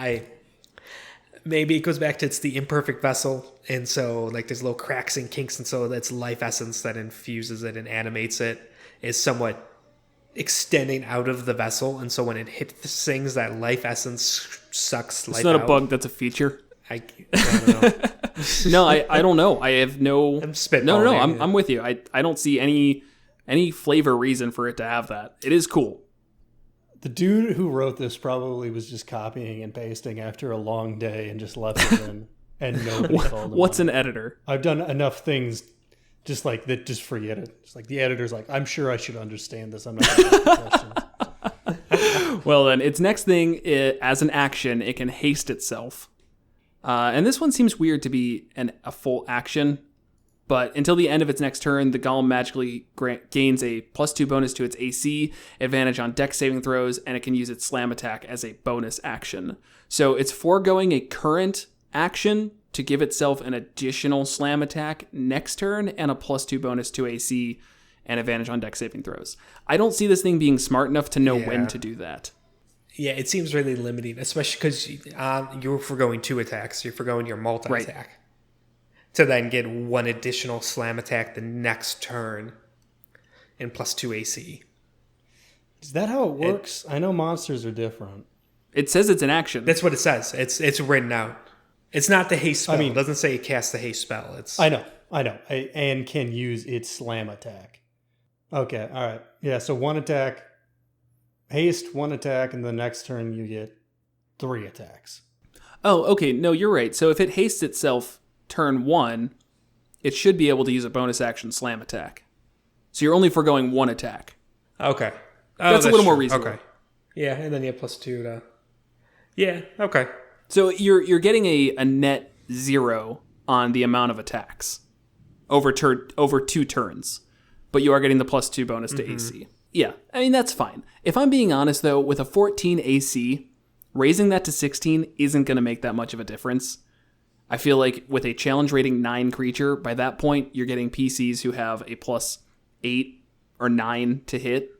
maybe it goes back to it's the imperfect vessel, and so like there's little cracks and kinks, and so that's life essence that infuses it and animates it is somewhat extending out of the vessel, and so when it hits things, that life essence sucks life out. It's not a bug, that's a feature. I don't know. No, I don't know. I have no. I'm spitballing. No. I'm with you. I don't see any flavor reason for it to have that. It is cool. The dude who wrote this probably was just copying and pasting after a long day and just left it in, and nobody called him. What's an editor? I've done enough things just like that. Just forget it. It's like the editor's like, I'm sure I should understand this. I'm not going to ask questions. Well, then its next thing, as an action, it can haste itself. And this one seems weird to be a full action, but until the end of its next turn, the golem magically gains a +2 bonus to its AC, advantage on dex saving throws, and it can use its slam attack as a bonus action. So it's foregoing a current action to give itself an additional slam attack next turn and a +2 bonus to AC and advantage on dex saving throws. I don't see this thing being smart enough to know when to do that. Yeah, it seems really limiting, especially because you're foregoing 2 attacks. You're foregoing your multi-attack. Right. To then get 1 additional slam attack the next turn and +2 AC. Is that how it works? I know monsters are different. It says it's an action. That's what it says. It's written out. It's not the haste spell. It doesn't say it casts the haste spell. I know. And can use its slam attack. Okay, all right. Yeah, so 1 attack, haste, 1 attack, and the next turn you get 3 attacks. Oh, okay. No, you're right. So if it hastes itself turn 1, it should be able to use a bonus action slam attack. So you're only foregoing 1 attack. Okay. That's a little more true. reasonable. Okay. Yeah, and then you have +2 to... Yeah, okay. So you're getting a net 0 on the amount of attacks over 2 turns, but you are getting the +2 bonus to AC. Yeah, I mean, that's fine. If I'm being honest, though, with a 14 AC, raising that to 16 isn't going to make that much of a difference. I feel like with a challenge rating 9 creature, by that point, you're getting PCs who have a +8 or 9 to hit.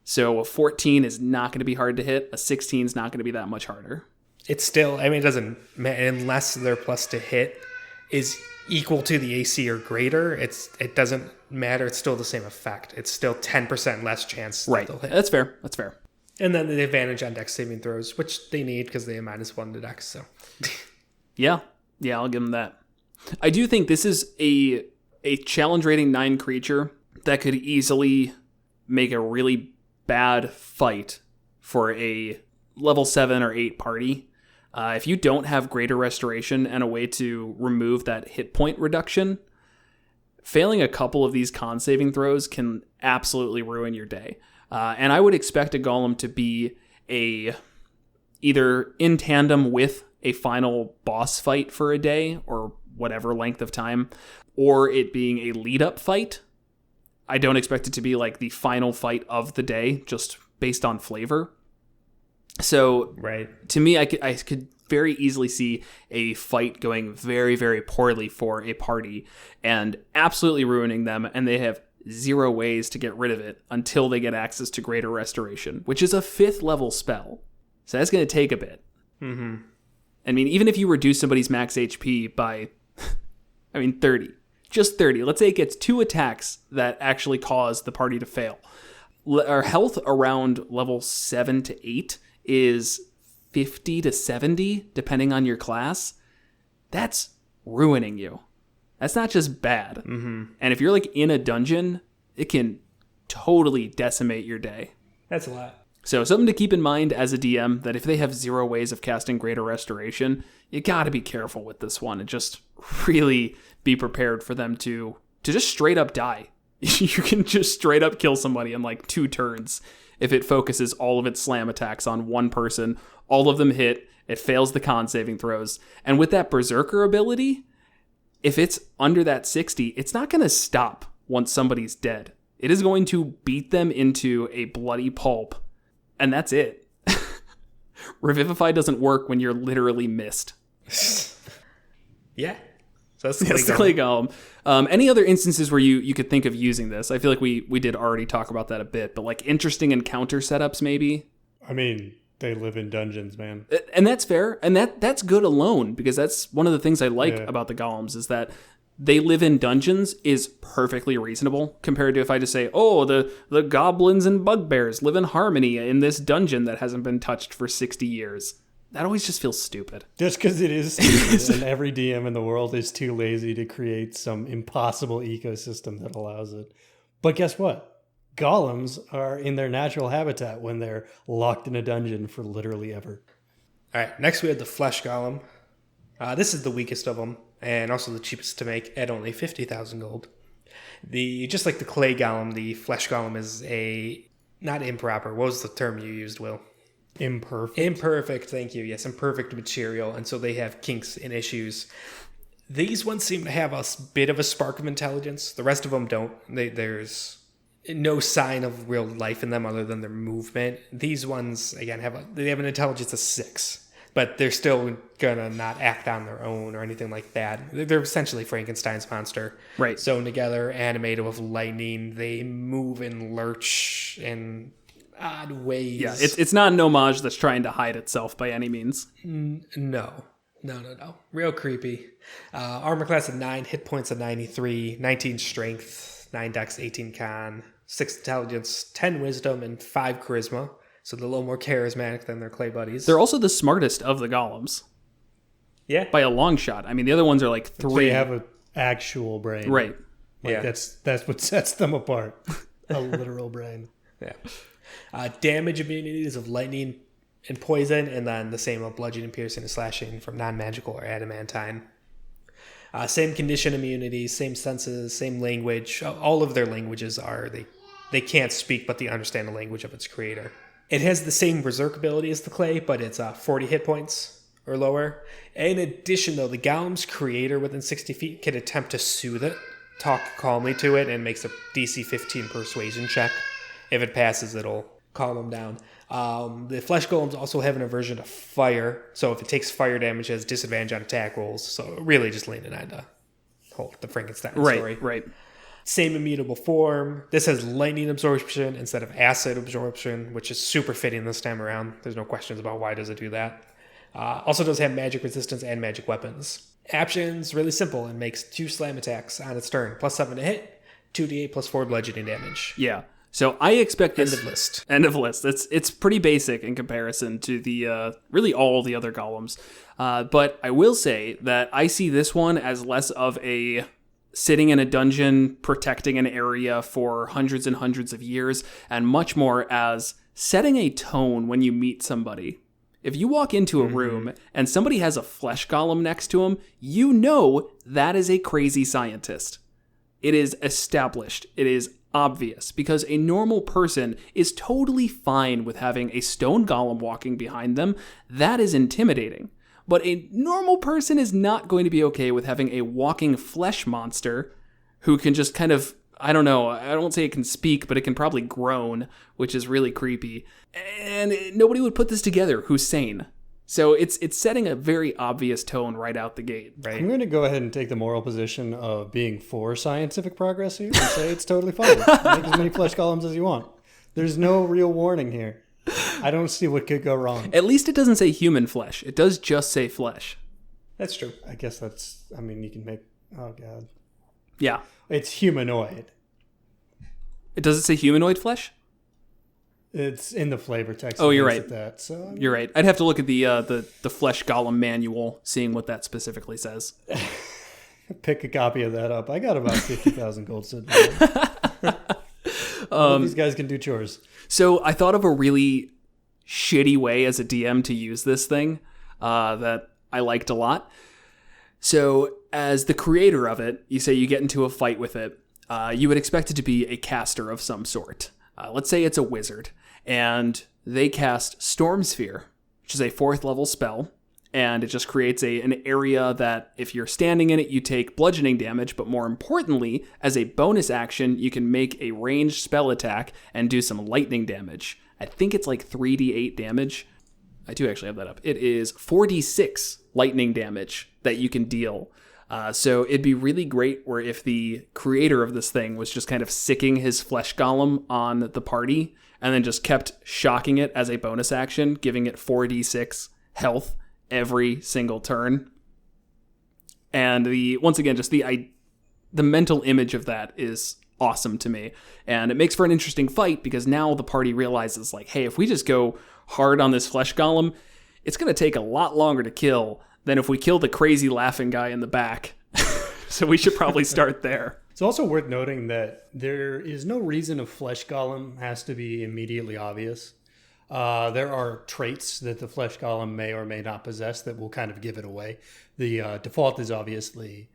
So a 14 is not going to be hard to hit. A 16 is not going to be that much harder. It's still, I mean, it doesn't matter unless their plus to hit is equal to the AC or greater. It doesn't matter. It's still the same effect. It's still 10% less chance that they'll hit. That's fair. That's fair. And then the advantage on dex saving throws, which they need because they have -1 to dex. So Yeah, I'll give them that. I do think this is a challenge rating 9 creature that could easily make a really bad fight for a level 7 or 8 party. If you don't have greater restoration and a way to remove that hit point reduction, failing a couple of these con saving throws can absolutely ruin your day. And I would expect a golem to be either in tandem with a final boss fight for a day or whatever length of time, or it being a lead up fight. I don't expect it to be like the final fight of the day, just based on flavor. So to me, I could very easily see a fight going very, very poorly for a party and absolutely ruining them, and they have 0 ways to get rid of it until they get access to Greater Restoration, which is a 5th level spell. So that's going to take a bit. Mm-hmm. I mean, even if you reduce somebody's max HP by, 30, just 30. Let's say it gets 2 attacks that actually cause the party to fail. Our health around level 7 to 8 is 50 to 70, depending on your class. That's ruining you. That's not just bad. Mm-hmm. And if you're like in a dungeon, it can totally decimate your day. That's a lot. So something to keep in mind as a DM, that if they have 0 ways of casting Greater Restoration, you got to be careful with this one and just really be prepared for them to just straight up die. You can just straight up kill somebody in like 2 turns if it focuses all of its slam attacks on one person. All of them hit, it fails the con saving throws. And with that Berserker ability, if it's under that 60, it's not going to stop once somebody's dead. It is going to beat them into a bloody pulp, and that's it. Revivify doesn't work when you're literally missed. Yeah. So that's the Clay Golem. Any other instances where you could think of using this? I feel like we did already talk about that a bit, but like interesting encounter setups maybe? I mean, they live in dungeons, man. And that's fair. And that's good alone, because that's one of the things I like about the Golems is that they live in dungeons is perfectly reasonable compared to if I just say, oh, the goblins and bugbears live in harmony in this dungeon that hasn't been touched for 60 years. That always just feels stupid. Just because it is stupid, and every DM in the world is too lazy to create some impossible ecosystem that allows it. But guess what? Golems are in their natural habitat when they're locked in a dungeon for literally ever. All right, next we have the Flesh Golem. This is the weakest of them, and also the cheapest to make at only 50,000 gold. Just like the Clay Golem, the Flesh Golem is not improper. What was the term you used, Will? Imperfect, thank you. Yes, imperfect material, and so they have kinks and issues. These ones seem to have a bit of a spark of intelligence. The rest of them don't. There's no sign of real life in them other than their movement. These ones, again, have an intelligence of 6, but they're still gonna not act on their own or anything like that. They're essentially Frankenstein's monster. Right. Sewn together, animated with lightning. They move and lurch and odd ways. Yeah, it's not an homage that's trying to hide itself by any means. No. Real creepy. Armor class of 9, hit points of 93, 19 strength, 9 dex, 18 con, 6 intelligence, 10 wisdom, and 5 charisma. So they're a little more charismatic than their clay buddies. They're also the smartest of the golems. Yeah. By a long shot. I mean, the other ones are like 3. They have an actual brain. Right. Like that's what sets them apart. A literal brain. Yeah. Damage immunities of lightning and poison, and then the same of bludgeoning, piercing, and slashing from non-magical or adamantine. Same condition immunity, same senses, same language. All of their languages are, they can't speak, but they understand the language of its creator. It has the same berserk ability as the clay, but it's 40 hit points or lower. In addition, though, the Golem's creator within 60 feet can attempt to soothe it, talk calmly to it, and makes a DC 15 persuasion check. If it passes, it'll calm them down. The flesh golems also have an aversion to fire, so if it takes fire damage, it has disadvantage on attack rolls. So really just leaning on the Frankenstein story. Right. Same immutable form. This has lightning absorption instead of acid absorption, which is super fitting this time around. There's no questions about why does it do that. Also does have magic resistance and magic weapons. Action's really simple and makes 2 slam attacks on its turn. +7 to hit, 2d8 +4 bludgeoning damage. Yeah. So I expect this... End of list. End of list. It's pretty basic in comparison to the really all the other golems. But I will say that I see this one as less of a sitting in a dungeon, protecting an area for hundreds and hundreds of years, and much more as setting a tone when you meet somebody. If you walk into a room and somebody has a flesh golem next to him, you know that is a crazy scientist. It is established. It is obvious because a normal person is totally fine with having a stone golem walking behind them. That is intimidating. But a normal person is not going to be okay with having a walking flesh monster who can just kind of, I don't know, I don't say it can speak, but it can probably groan, which is really creepy. And nobody would put this together who's sane. So it's setting a very obvious tone right out the gate. Right. I'm going to go ahead and take the moral position of being for scientific progress here and say it's totally fine. Make as many flesh golems as you want. There's no real warning here. I don't see what could go wrong. At least it doesn't say human flesh. It does just say flesh. That's true. I guess you can make, oh God. Yeah. It's humanoid. It doesn't say humanoid flesh? It's in the flavor text. Oh, you're right. That, so You're right. I'd have to look at the flesh golem manual, seeing what that specifically says. Pick a copy of that up. I got about 50,000 gold sitting there. These guys can do chores. So I thought of a really shitty way as a DM to use this thing that I liked a lot. So as the creator of it, you say you get into a fight with it. You would expect it to be a caster of some sort. Let's say it's a wizard, and they cast Storm Sphere, which is a 4th level spell, and it just creates an area that if you're standing in it, you take bludgeoning damage, but more importantly, as a bonus action, you can make a ranged spell attack and do some lightning damage. I think it's like 3d8 damage. I do actually have that up. It is 4d6 lightning damage that you can deal. So it'd be really great where if the creator of this thing was just kind of sicking his flesh golem on the party and then just kept shocking it as a bonus action, giving it 4d6 health every single turn. And once again, just the mental image of that is awesome to me. And it makes for an interesting fight because now the party realizes like, hey, if we just go hard on this flesh golem, it's going to take a lot longer to kill than if we kill the crazy laughing guy in the back. So we should probably start there. It's also worth noting that there is no reason a flesh golem has to be immediately obvious. There are traits that the flesh golem may or may not possess that will kind of give it away. The default is obviously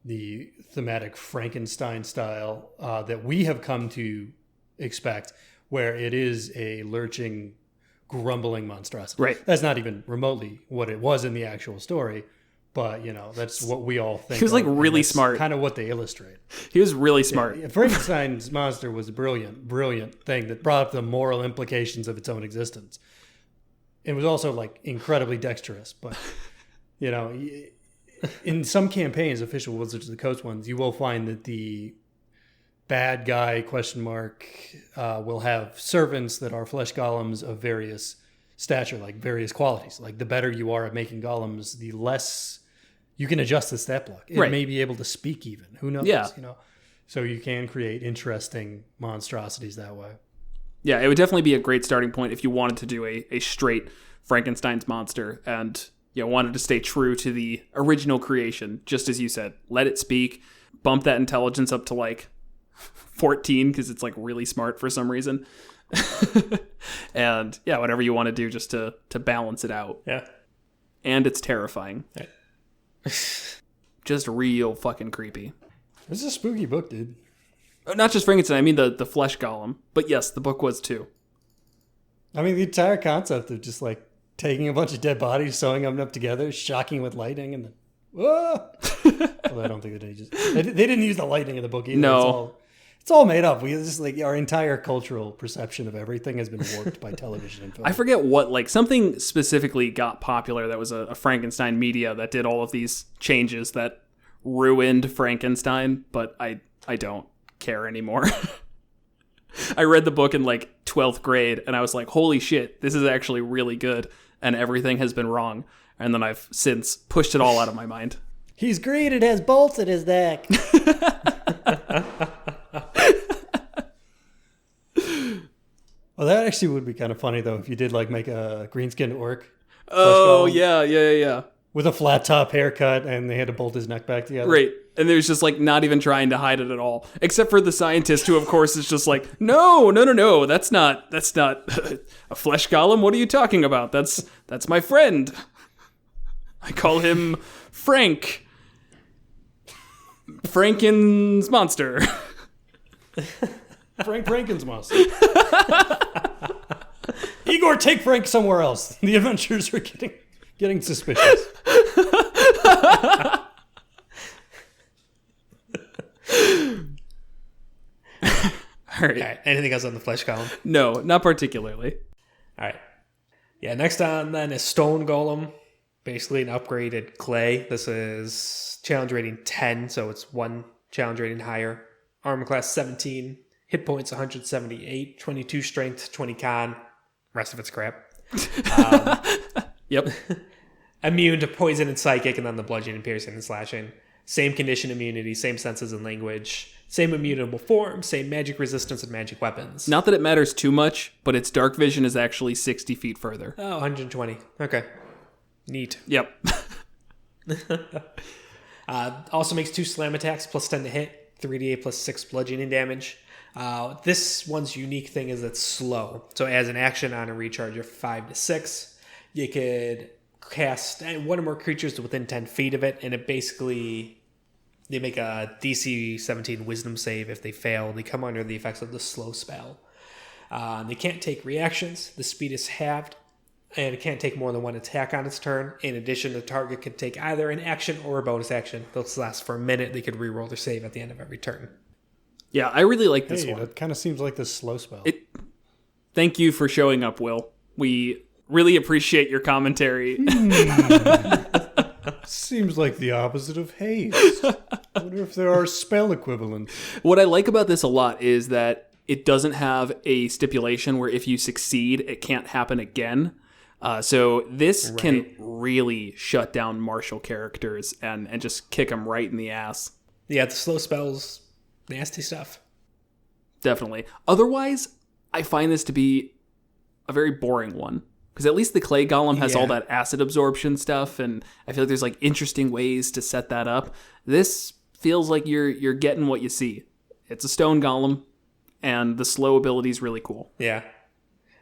the thematic Frankenstein style that we have come to expect, where it is a lurching, grumbling monstrosity. Right. That's not even remotely what it was in the actual story, but that's what we all think. He was like really smart. Kind of what they illustrate. He was really smart. Yeah, Frankenstein's monster was a brilliant thing that brought up the moral implications of its own existence. It was also like incredibly dexterous, but in some campaigns, official Wizards of the Coast ones, you will find that the bad guy will have servants that are flesh golems of various stature, like various qualities. Like the better you are at making golems, the less you can adjust the stat block. It may be able to speak even. Who knows? Yeah. So you can create interesting monstrosities that way. Yeah, it would definitely be a great starting point if you wanted to do a straight Frankenstein's monster and wanted to stay true to the original creation, just as you said. Let it speak, bump that intelligence up to like 14 because it's like really smart for some reason. And yeah, whatever you want to do just to balance it out. Yeah. And it's terrifying. Yeah. just real fucking creepy. This is a spooky book, dude. Not just Frankenstein, I mean the flesh golem. But yes, the book was too. I mean, the entire concept of just like taking a bunch of dead bodies, sewing them up together, shocking with lightning, and then whoa. Well, I don't think they didn't use the lightning in the book either. No. It's all made up. We just like our entire cultural perception of everything has been warped by television and film. I forget what, like something specifically got popular that was a Frankenstein media that did all of these changes that ruined Frankenstein, but I don't care anymore. I read the book in like 12th grade and I was like, holy shit, this is actually really good and everything has been wrong. And then I've since pushed it all out of my mind. He's green and has bolts in his neck. Well, that actually would be kind of funny, though, if you did, like, make a green-skinned orc. Oh, yeah. With a flat-top haircut, and they had to bolt his neck back together. Right. And there's just, like, not even trying to hide it at all. Except for the scientist, who, of course, is just like, no, that's not a flesh golem. What are you talking about? That's my friend. I call him Frank. Franken's monster. Frank Franken's monster. Igor, take Frank somewhere else. The adventures are getting suspicious. All right. Anything else on the flesh column? No, not particularly. All right. Yeah, next on then is Stone Golem. Basically an upgraded clay. This is challenge rating 10, so it's 1 challenge rating higher. Armor class 17. Hit points 178. 22 strength, 20 con. Rest of it's crap. Yep. Immune to poison and psychic, and then the bludgeoning, piercing, and slashing. Same condition immunity, same senses and language. Same immutable form, same magic resistance and magic weapons. Not that it matters too much, but its dark vision is actually 60 feet further. Oh, 120. Okay. Neat. Yep. Also makes 2 slam attacks, plus 10 to hit, 3d8 plus 6 bludgeoning damage. This one's unique thing is it's slow. So as an action on a recharge of 5 to 6, you could cast one or more creatures within 10 feet of it, and it basically... They make a DC 17 wisdom save. If they fail, they come under the effects of the slow spell. They can't take reactions. The speed is halved, and it can't take more than 1 attack on its turn. In addition, the target could take either an action or a bonus action. Those last for a minute. They could reroll their save at the end of every turn. Yeah, I really like this one. That kind of seems like the slow spell. Thank you for showing up, Will. We really appreciate your commentary. Seems like the opposite of haste. I wonder if there are spell equivalents. What I like about this a lot is that it doesn't have a stipulation where if you succeed, it can't happen again. So this can really shut down martial characters and just kick them right in the ass. Yeah, the slow spells, nasty stuff. Definitely. Otherwise, I find this to be a very boring one. Because at least the clay golem has all that acid absorption stuff, and I feel like there's like interesting ways to set that up. This feels like you're getting what you see. It's a stone golem, and the slow ability is really cool. Yeah,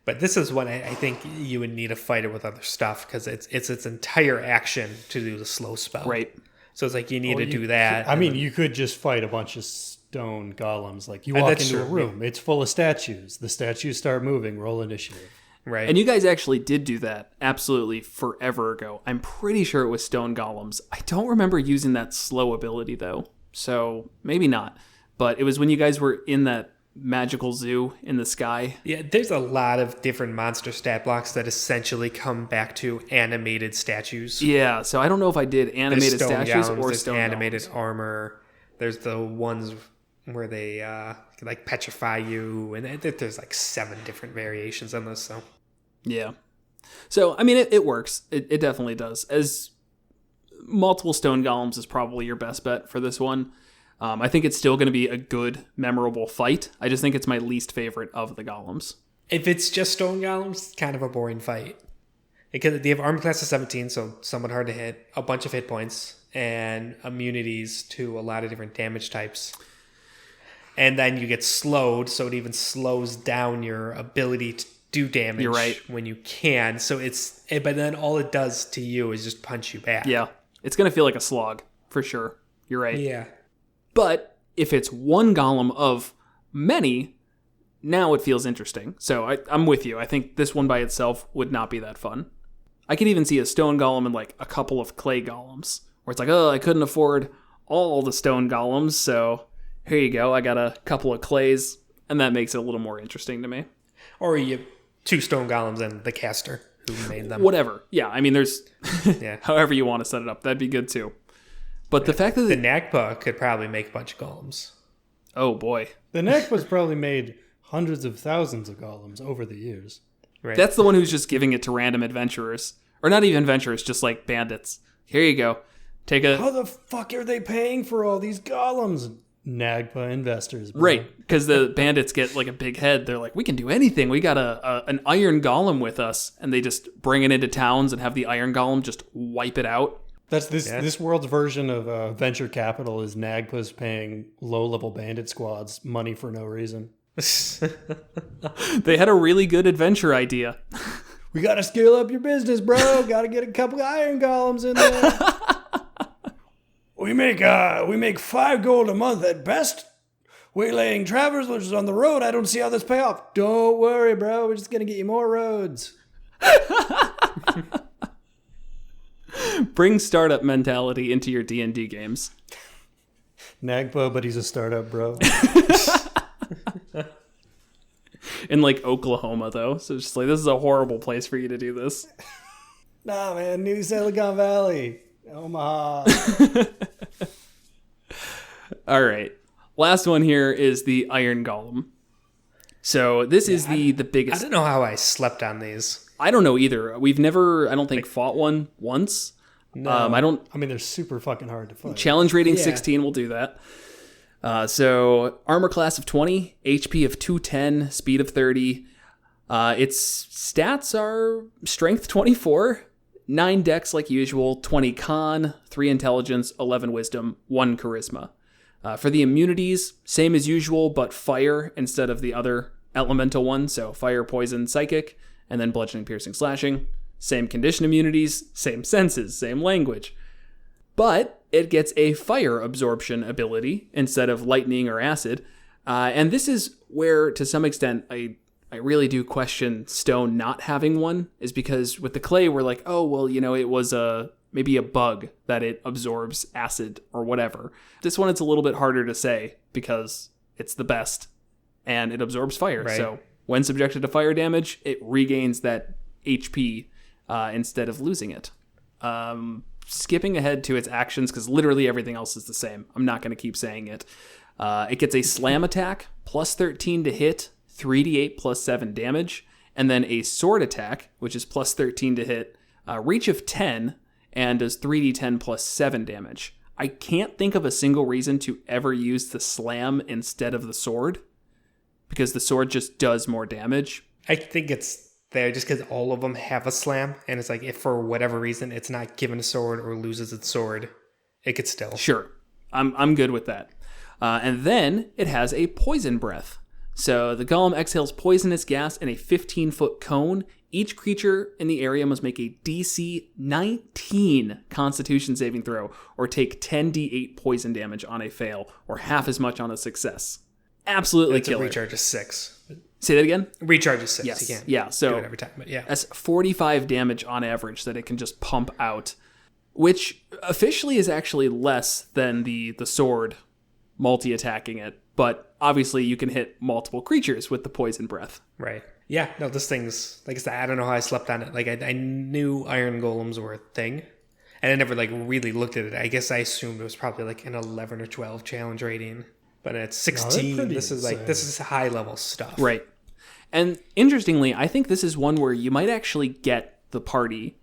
but this is one I think you would need to fight it with other stuff because it's its entire action to do the slow spell. Right. So it's like you need to do that. I mean, you could just fight a bunch of stone golems. Like you walk into a room, it's full of statues. The statues start moving. Roll initiative. Right. And you guys actually did do that absolutely forever ago. I'm pretty sure it was stone golems. I don't remember using that slow ability, though. So maybe not. But it was when you guys were in that magical zoo in the sky. Yeah, there's a lot of different monster stat blocks that essentially come back to animated statues. Yeah, so I don't know if I did animated statues or there's stone animated golems. armor. There's the ones where they like petrify you. And there's like 7 different variations on this, so... Yeah. So, I mean, it works. It definitely does. As multiple stone golems is probably your best bet for this one. I think it's still going to be a good, memorable fight. I just think it's my least favorite of the golems. If it's just stone golems, it's kind of a boring fight. Because they have armor class of 17, so somewhat hard to hit, a bunch of hit points, and immunities to a lot of different damage types. And then you get slowed, so it even slows down your ability to do damage when you can. So but then all it does to you is just punch you back. Yeah. It's going to feel like a slog. for sure. You're right. Yeah. But if it's one golem of many, now it feels interesting. So I'm with you. I think this one by itself would not be that fun. I could even see a stone golem and like a couple of clay golems, where it's like, oh, I couldn't afford all the stone golems, so here you go. I got a couple of clays, and that makes it a little more interesting to me. Or you 2 stone golems and the caster who made them. Whatever. Yeah, I mean, there's Yeah. however you want to set it up. That'd be good too. But the fact that The Nagpa could probably make a bunch of golems. oh boy, The Nekpa's probably made hundreds of thousands of golems over the years. Right. that's the one who's just giving it to random adventurers, or not even adventurers, just like bandits. Here you go. Take a How the fuck are they paying for all these golems? Nagpa investors. Bro. right, because the bandits get like a big head. They're like, we can do anything. We got an iron golem with us, and they just bring it into towns and have the iron golem just wipe it out. That's this world's version of venture capital is Nagpa's paying low-level bandit squads money for no reason. They had a really good adventure idea. We got to scale up your business, bro. Got to get a couple iron golems in there. we make 5 gold a month at best. Waylaying travelers on the road. I don't see how this pay off. Don't worry, bro. We're just gonna get you more roads. Bring startup mentality into your D&D games. Nagpa, but he's a startup, bro. In like Oklahoma, though, so it's just like, this is a horrible place for you to do this. Nah, man. New Silicon Valley, Omaha. All right, last one here is the Iron Golem. So this is the I biggest. don't know how I slept on these. I don't know either. We've never, I don't think, fought one once. No. I don't. I mean, they're super fucking hard to fight. Challenge rating Yeah. 16 will do that. So armor class of 20, HP of 210, speed of 30. Its stats are strength 24, 9 dex like usual, 20 con, 3 intelligence, 11 wisdom, 1 charisma. For the immunities, same as usual, but fire instead of the other elemental one. So fire, poison, psychic, and then bludgeoning, piercing, slashing. Same condition immunities, same senses, same language. But it gets a fire absorption ability instead of lightning or acid. And this is where, to some extent, I really do question stone not having one, is because with the clay, we're like, oh, well, you know, it was maybe a bug that it absorbs acid or whatever. This one, it's a little bit harder to say because it's the best and it absorbs fire. Right. So when subjected to fire damage, it regains that HP instead of losing it. Skipping ahead to its actions, because literally everything else is the same. I'm not going to keep saying it. It gets a slam attack, plus 13 to hit, 3d8 plus 7 damage, and then a sword attack, which is plus 13 to hit, reach of 10, and does 3d10 plus 7 damage. I can't think of a single reason to ever use the slam instead of the sword, because the sword just does more damage. I think it's there just because all of them have a slam, and it's like if for whatever reason it's not given a sword or loses its sword, it could still. Sure, I'm good with that. And then it has a poison breath. So the golem exhales poisonous gas in a 15-foot cone. Each creature in the area must make a DC 19 Constitution saving throw, or take 10d8 poison damage on a fail, or half as much on a success. Absolutely It's a killer. recharge of 6. Say that again? Recharge is 6. Yes. You can't Yeah, so do it every time, but yeah. that's 45 damage on average that it can just pump out, which officially is actually less than the sword multi-attacking it, but obviously you can hit multiple creatures with the poison breath. Right. Yeah, no, this thing's, like I said, I don't know how I slept on it. Like, I knew iron golems were a thing, and I never, like, really looked at it. I guess I assumed it was probably, like, an 11 or 12 challenge rating, but at 16, pretty this is, like, this is high-level stuff. Right. And interestingly, I think this is one where you might actually get the party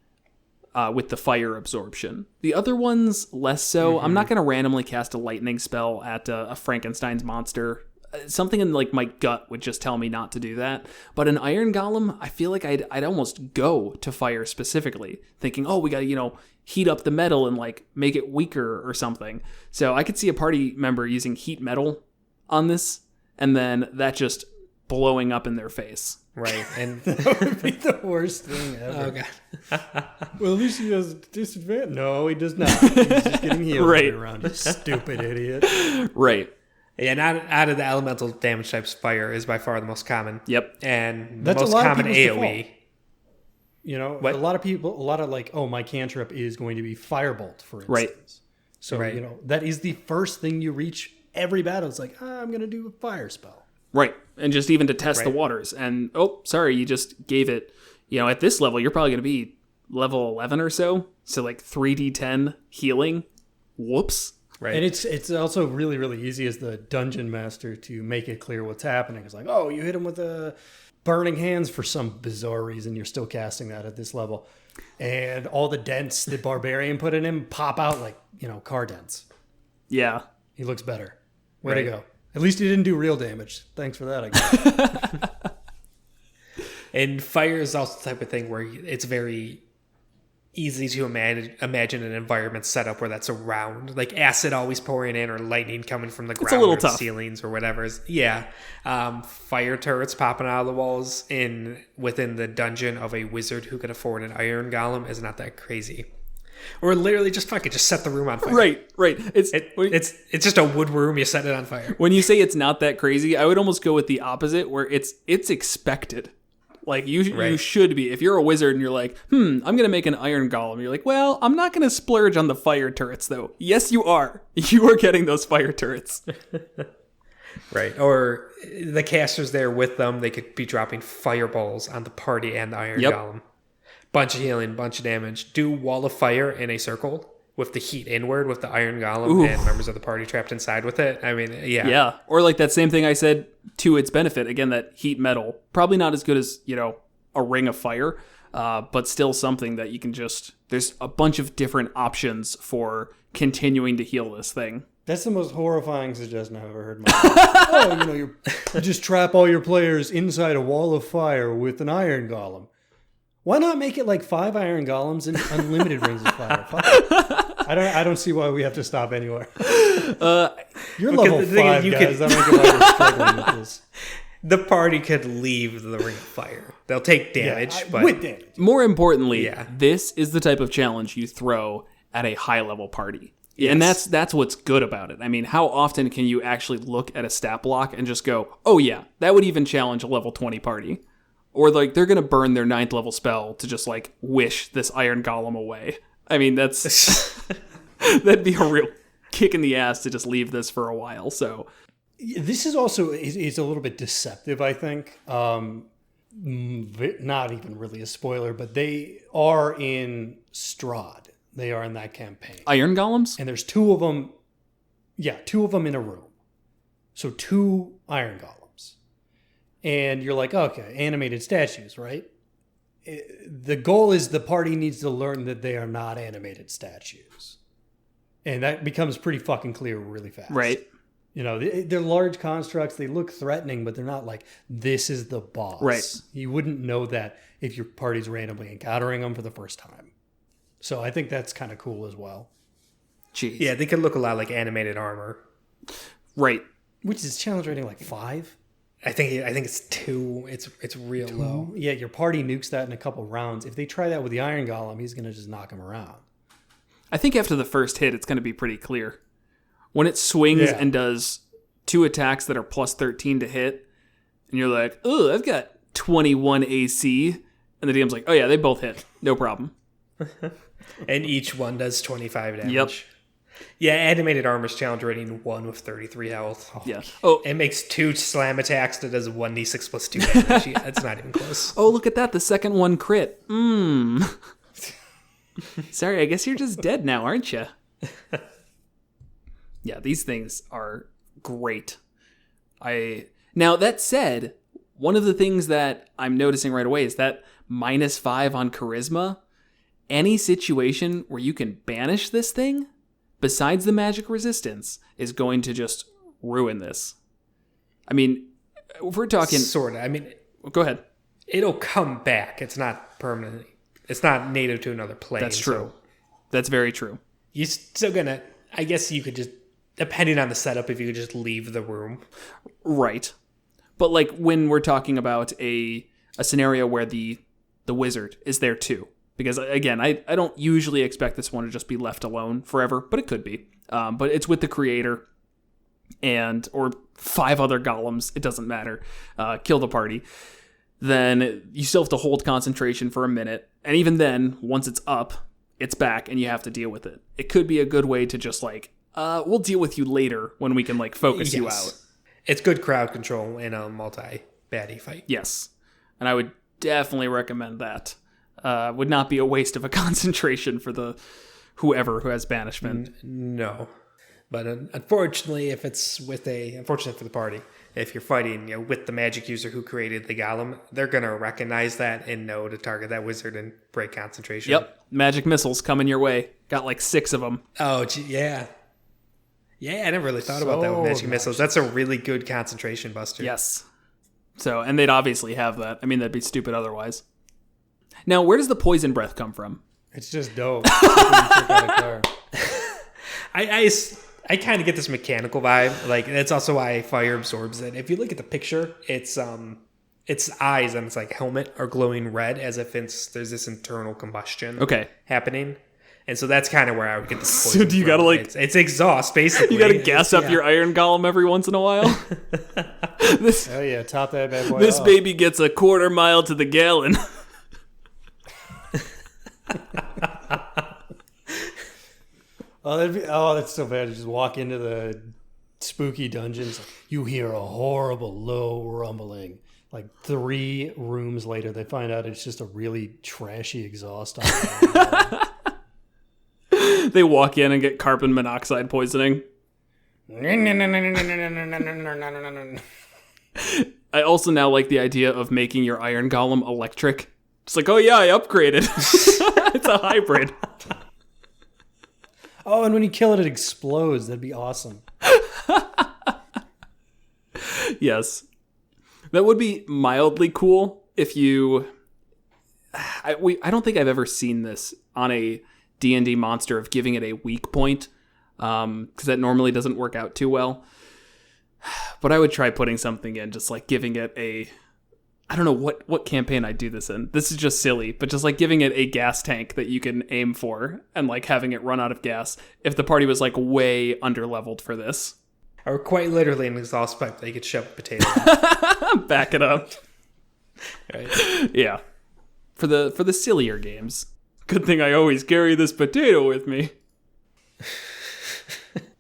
with the fire absorption. The other ones, less so. I'm not going to randomly cast a lightning spell at a Frankenstein's monster. Something in like my gut would just tell me not to do that. But an iron golem, I feel like I'd almost go to fire specifically, thinking, oh, we got to, heat up the metal and like make it weaker or something. So I could see a party member using heat metal on this, and then that just blowing up in their face. Right. And That would be the worst thing ever. oh god. Well, at least he has a disadvantage. No, he does not. He's just getting healed Right. around. You stupid idiot. Right. Yeah, and out of the elemental damage types, fire is by far the most common. Yep. And the That's a most lot of common people's AoE. default. You know, What? a lot of like, oh, my cantrip is going to be Firebolt, for instance. Right. So, Right. you know, that is the first thing you reach every battle. It's like, I'm going to do a fire spell. Right. And just even to test the Right. waters. And, oh, sorry, you just gave it, at this level, you're probably going to be level 11 or so. So, like, 3d10 healing. Whoops. Right. And it's also really, really easy as the dungeon master to make it clear what's happening. It's like, oh, you hit him with a burning hands for some bizarre reason. You're still casting that at this level. And all the dents that Barbarian put in him pop out like, car dents. Yeah. He looks better. Way Right. to go. At least he didn't do real damage. Thanks for that, I guess. And fire is also the type of thing where it's very easy to imagine an environment set up where that's around, like acid always pouring in or lightning coming from the ground a little or tough. ceilings or whatever. Yeah, fire turrets popping out of the walls within the dungeon of a wizard who can afford an iron golem is not that crazy. Or literally just set the room on fire. Right. It's It's just a wood room. You set it on fire. when you say it's not that crazy, I would almost go with the opposite, where it's expected. Like you Right. should be. If you're a wizard and you're like, I'm gonna make an iron golem, you're like, well, I'm not gonna splurge on the fire turrets though. Yes, you are. You are getting those fire turrets. Right. Or the casters there with them, they could be dropping fireballs on the party and the iron Yep. golem. Bunch of healing, bunch of damage. Do wall of fire in a circle with the heat inward with the iron golem Ooh. and members of the party trapped inside with it. I mean, yeah. Yeah. Or like that same thing I said to its benefit. Again, that heat metal. Probably not as good as, a ring of fire, but still something that you can there's a bunch of different options for continuing to heal this thing. That's the most horrifying suggestion I've ever heard in my life. You just trap all your players inside a wall of fire with an iron golem. Why not make it like 5 iron golems and unlimited rings of fire? Fuck it. I don't see why we have to stop anywhere. You're level the thing is 5, you guys. can- I don't get why you're struggling with this. The party could leave the ring of fire. They'll take damage, but with damage. More importantly, Yeah. this is the type of challenge you throw at a high level party. And that's what's good about it. I mean, how often can you actually look at a stat block and just go, oh yeah, that would even challenge a level 20 party? Or like they're going to burn their 9th level spell to just like wish this iron golem away. I mean, that'd be a real kick in the ass to just leave this for a while. So This is also is a little bit deceptive, I think. Not even really a spoiler, but they are in Strahd. They are in that campaign. iron golems? And there's 2 of them. Yeah, 2 of them in a room. So 2 iron golems. And you're like, okay, animated statues, right? The goal is the party needs to learn that they are not animated statues. And that becomes pretty fucking clear really fast. Right. They're large constructs. They look threatening, but they're not like, this is the boss. Right. You wouldn't know that if your party's randomly encountering them for the first time. So I think that's kind of cool as well. Jeez. yeah, they could look a lot like animated armor. Right. Which is challenge rating like 5? I think it's 2. It's real low. Yeah, your party nukes that in a couple rounds. If they try that with the Iron Golem, he's going to just knock him around. I think after the first hit, it's going to be pretty clear. When it swings Yeah. and does 2 attacks that are plus 13 to hit, and you're like, oh, I've got 21 AC. And the DM's like, oh yeah, they both hit. No problem. And each one does 25 damage. Yep. Yeah, animated armor's challenge rating 1 with 33 health. Yeah. Oh, It makes 2 slam attacks that does 1d6 plus 2 damage. Yeah, it's not even close. oh, look at that. The second one crit. Sorry, I guess you're just dead now, aren't you? Yeah, these things are great. Now, that said, one of the things that I'm noticing right away is that -5 on charisma. Any situation where you can banish this thing, besides the magic resistance, is going to just ruin this. I mean, if we're talking... Sort of. I mean, Go ahead. it'll come back. It's not permanently. It's not native to another plane. That's true. So That's very true. you're still gonna... I guess you could just... Depending on the setup, if you could just leave the room. Right. But like when we're talking about a scenario where the wizard is there too. Because again, I don't usually expect this one to just be left alone forever, but it could be. But it's with the creator or 5 other golems, it doesn't matter. Kill the party. Then you still have to hold concentration for a minute. And even then, once it's up, it's back and you have to deal with it. It could be a good way to just like, we'll deal with you later when we can like focus you out. It's good crowd control in a multi-baddie fight. Yes. And I would definitely recommend that. Would not be a waste of a concentration for the whoever who has banishment. No. But unfortunately, unfortunately for the party, if you're fighting with the magic user who created the golem, they're going to recognize that and know to target that wizard and break concentration. Yep. Magic missiles coming your way. Got like 6 of them. Oh, yeah. Yeah, I never really thought about that with magic missiles. That's a really good concentration buster. Yes. So, and they'd obviously have that. I mean, that'd be stupid otherwise. Now, where does the poison breath come from? It's just dope. I kind of get this mechanical vibe. Like, that's also why fire absorbs it. If you look at the picture, its eyes and its like helmet are glowing red as if there's this internal combustion happening. And so that's kind of where I would get the poison So do you from. gotta like... It's exhaust, basically. You gotta gas up your iron golem every once in a while? Oh yeah, top that bad boy This off. baby gets a quarter mile to the gallon. That's so bad to just walk into the spooky dungeons. You hear a horrible low rumbling. Like 3 rooms later, they find out it's just a really trashy exhaust. They walk in and get carbon monoxide poisoning. I also now like the idea of making your iron golem electric. It's like, oh yeah, I upgraded. It's a hybrid. Oh, and when you kill it, it explodes. That'd be awesome. Yes. That would be mildly cool if you... I don't think I've ever seen this on a D&D monster of giving it a weak point, because that normally doesn't work out too well. But I would try putting something in, just like giving it a... I don't know what campaign I'd do this in. This is just silly, but just like giving it a gas tank that you can aim for and like having it run out of gas if the party was like way underleveled for this. Or quite literally an exhaust pipe they could shove a potato in. Back it up. Right. Yeah. For the sillier games. Good thing I always carry this potato with me.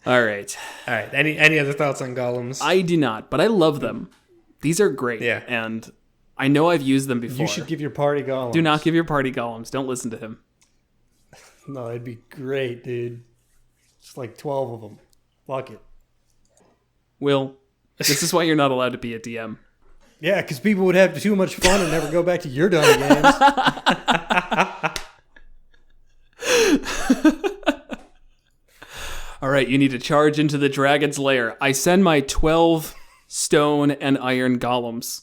All right. Any other thoughts on golems? I do not, but I love them. These are great. Yeah. And I know I've used them before. You should give your party golems. Do not give your party golems. Don't listen to him. No, it'd be great, dude. Just like 12 of them. Fuck it. Will, this is why you're not allowed to be a DM. Yeah, because people would have too much fun and never go back to your dumb games. All right, you need to charge into the dragon's lair. I send my 12 stone and iron golems.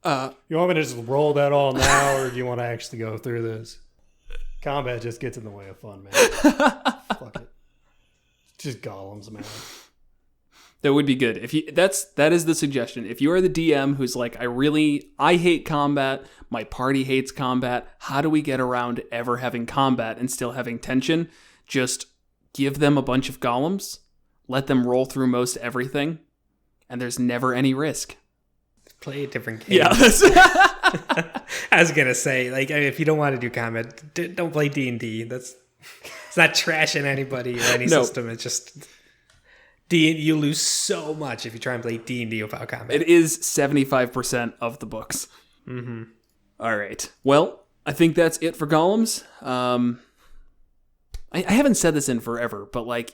You want me to just roll that all now, or do you want to actually go through this? Combat just gets in the way of fun, man. Fuck it. Just golems, man. That would be good. That is the suggestion. If you are the DM who's like, I hate combat, my party hates combat, how do we get around ever having combat and still having tension? Just give them a bunch of golems, let them roll through most everything, and there's never any risk. Play a different game. Yeah. I was gonna say, like, I mean, if you don't want to do combat, don't play D&D. It's not trashing anybody or any system. It's just you lose so much if you try and play D&D without combat. It is 75% of the books. Mm-hmm. All right. Well, I think that's it for golems. I haven't said this in forever, but like,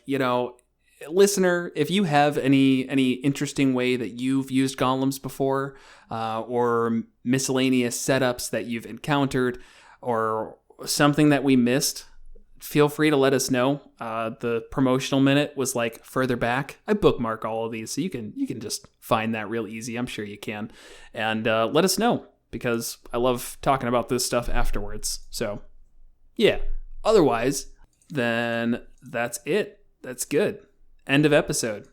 listener, if you have any interesting way that you've used golems before, or miscellaneous setups that you've encountered, or something that we missed, feel free to let us know. The promotional minute was like further back. I bookmark all of these, so you can just find that real easy. I'm sure you can, and let us know, because I love talking about this stuff afterwards. So yeah. Otherwise, then that's it. That's good. End of episode.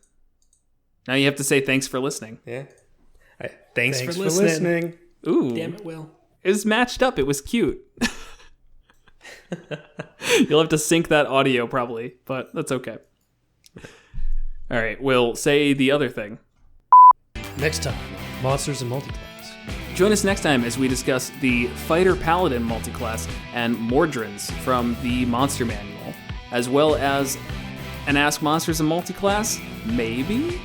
Now you have to say thanks for listening. Yeah. Thanks for listening. Ooh. Damn it, Will. It was matched up. It was cute. You'll have to sync that audio probably, but that's okay. All right, Will, say the other thing. Next time, Monsters and Multiclass. Join us next time as we discuss the Fighter Paladin multiclass and Mordrins from the Monster Manual, as well as an Ask Monsters and Multiclass, maybe?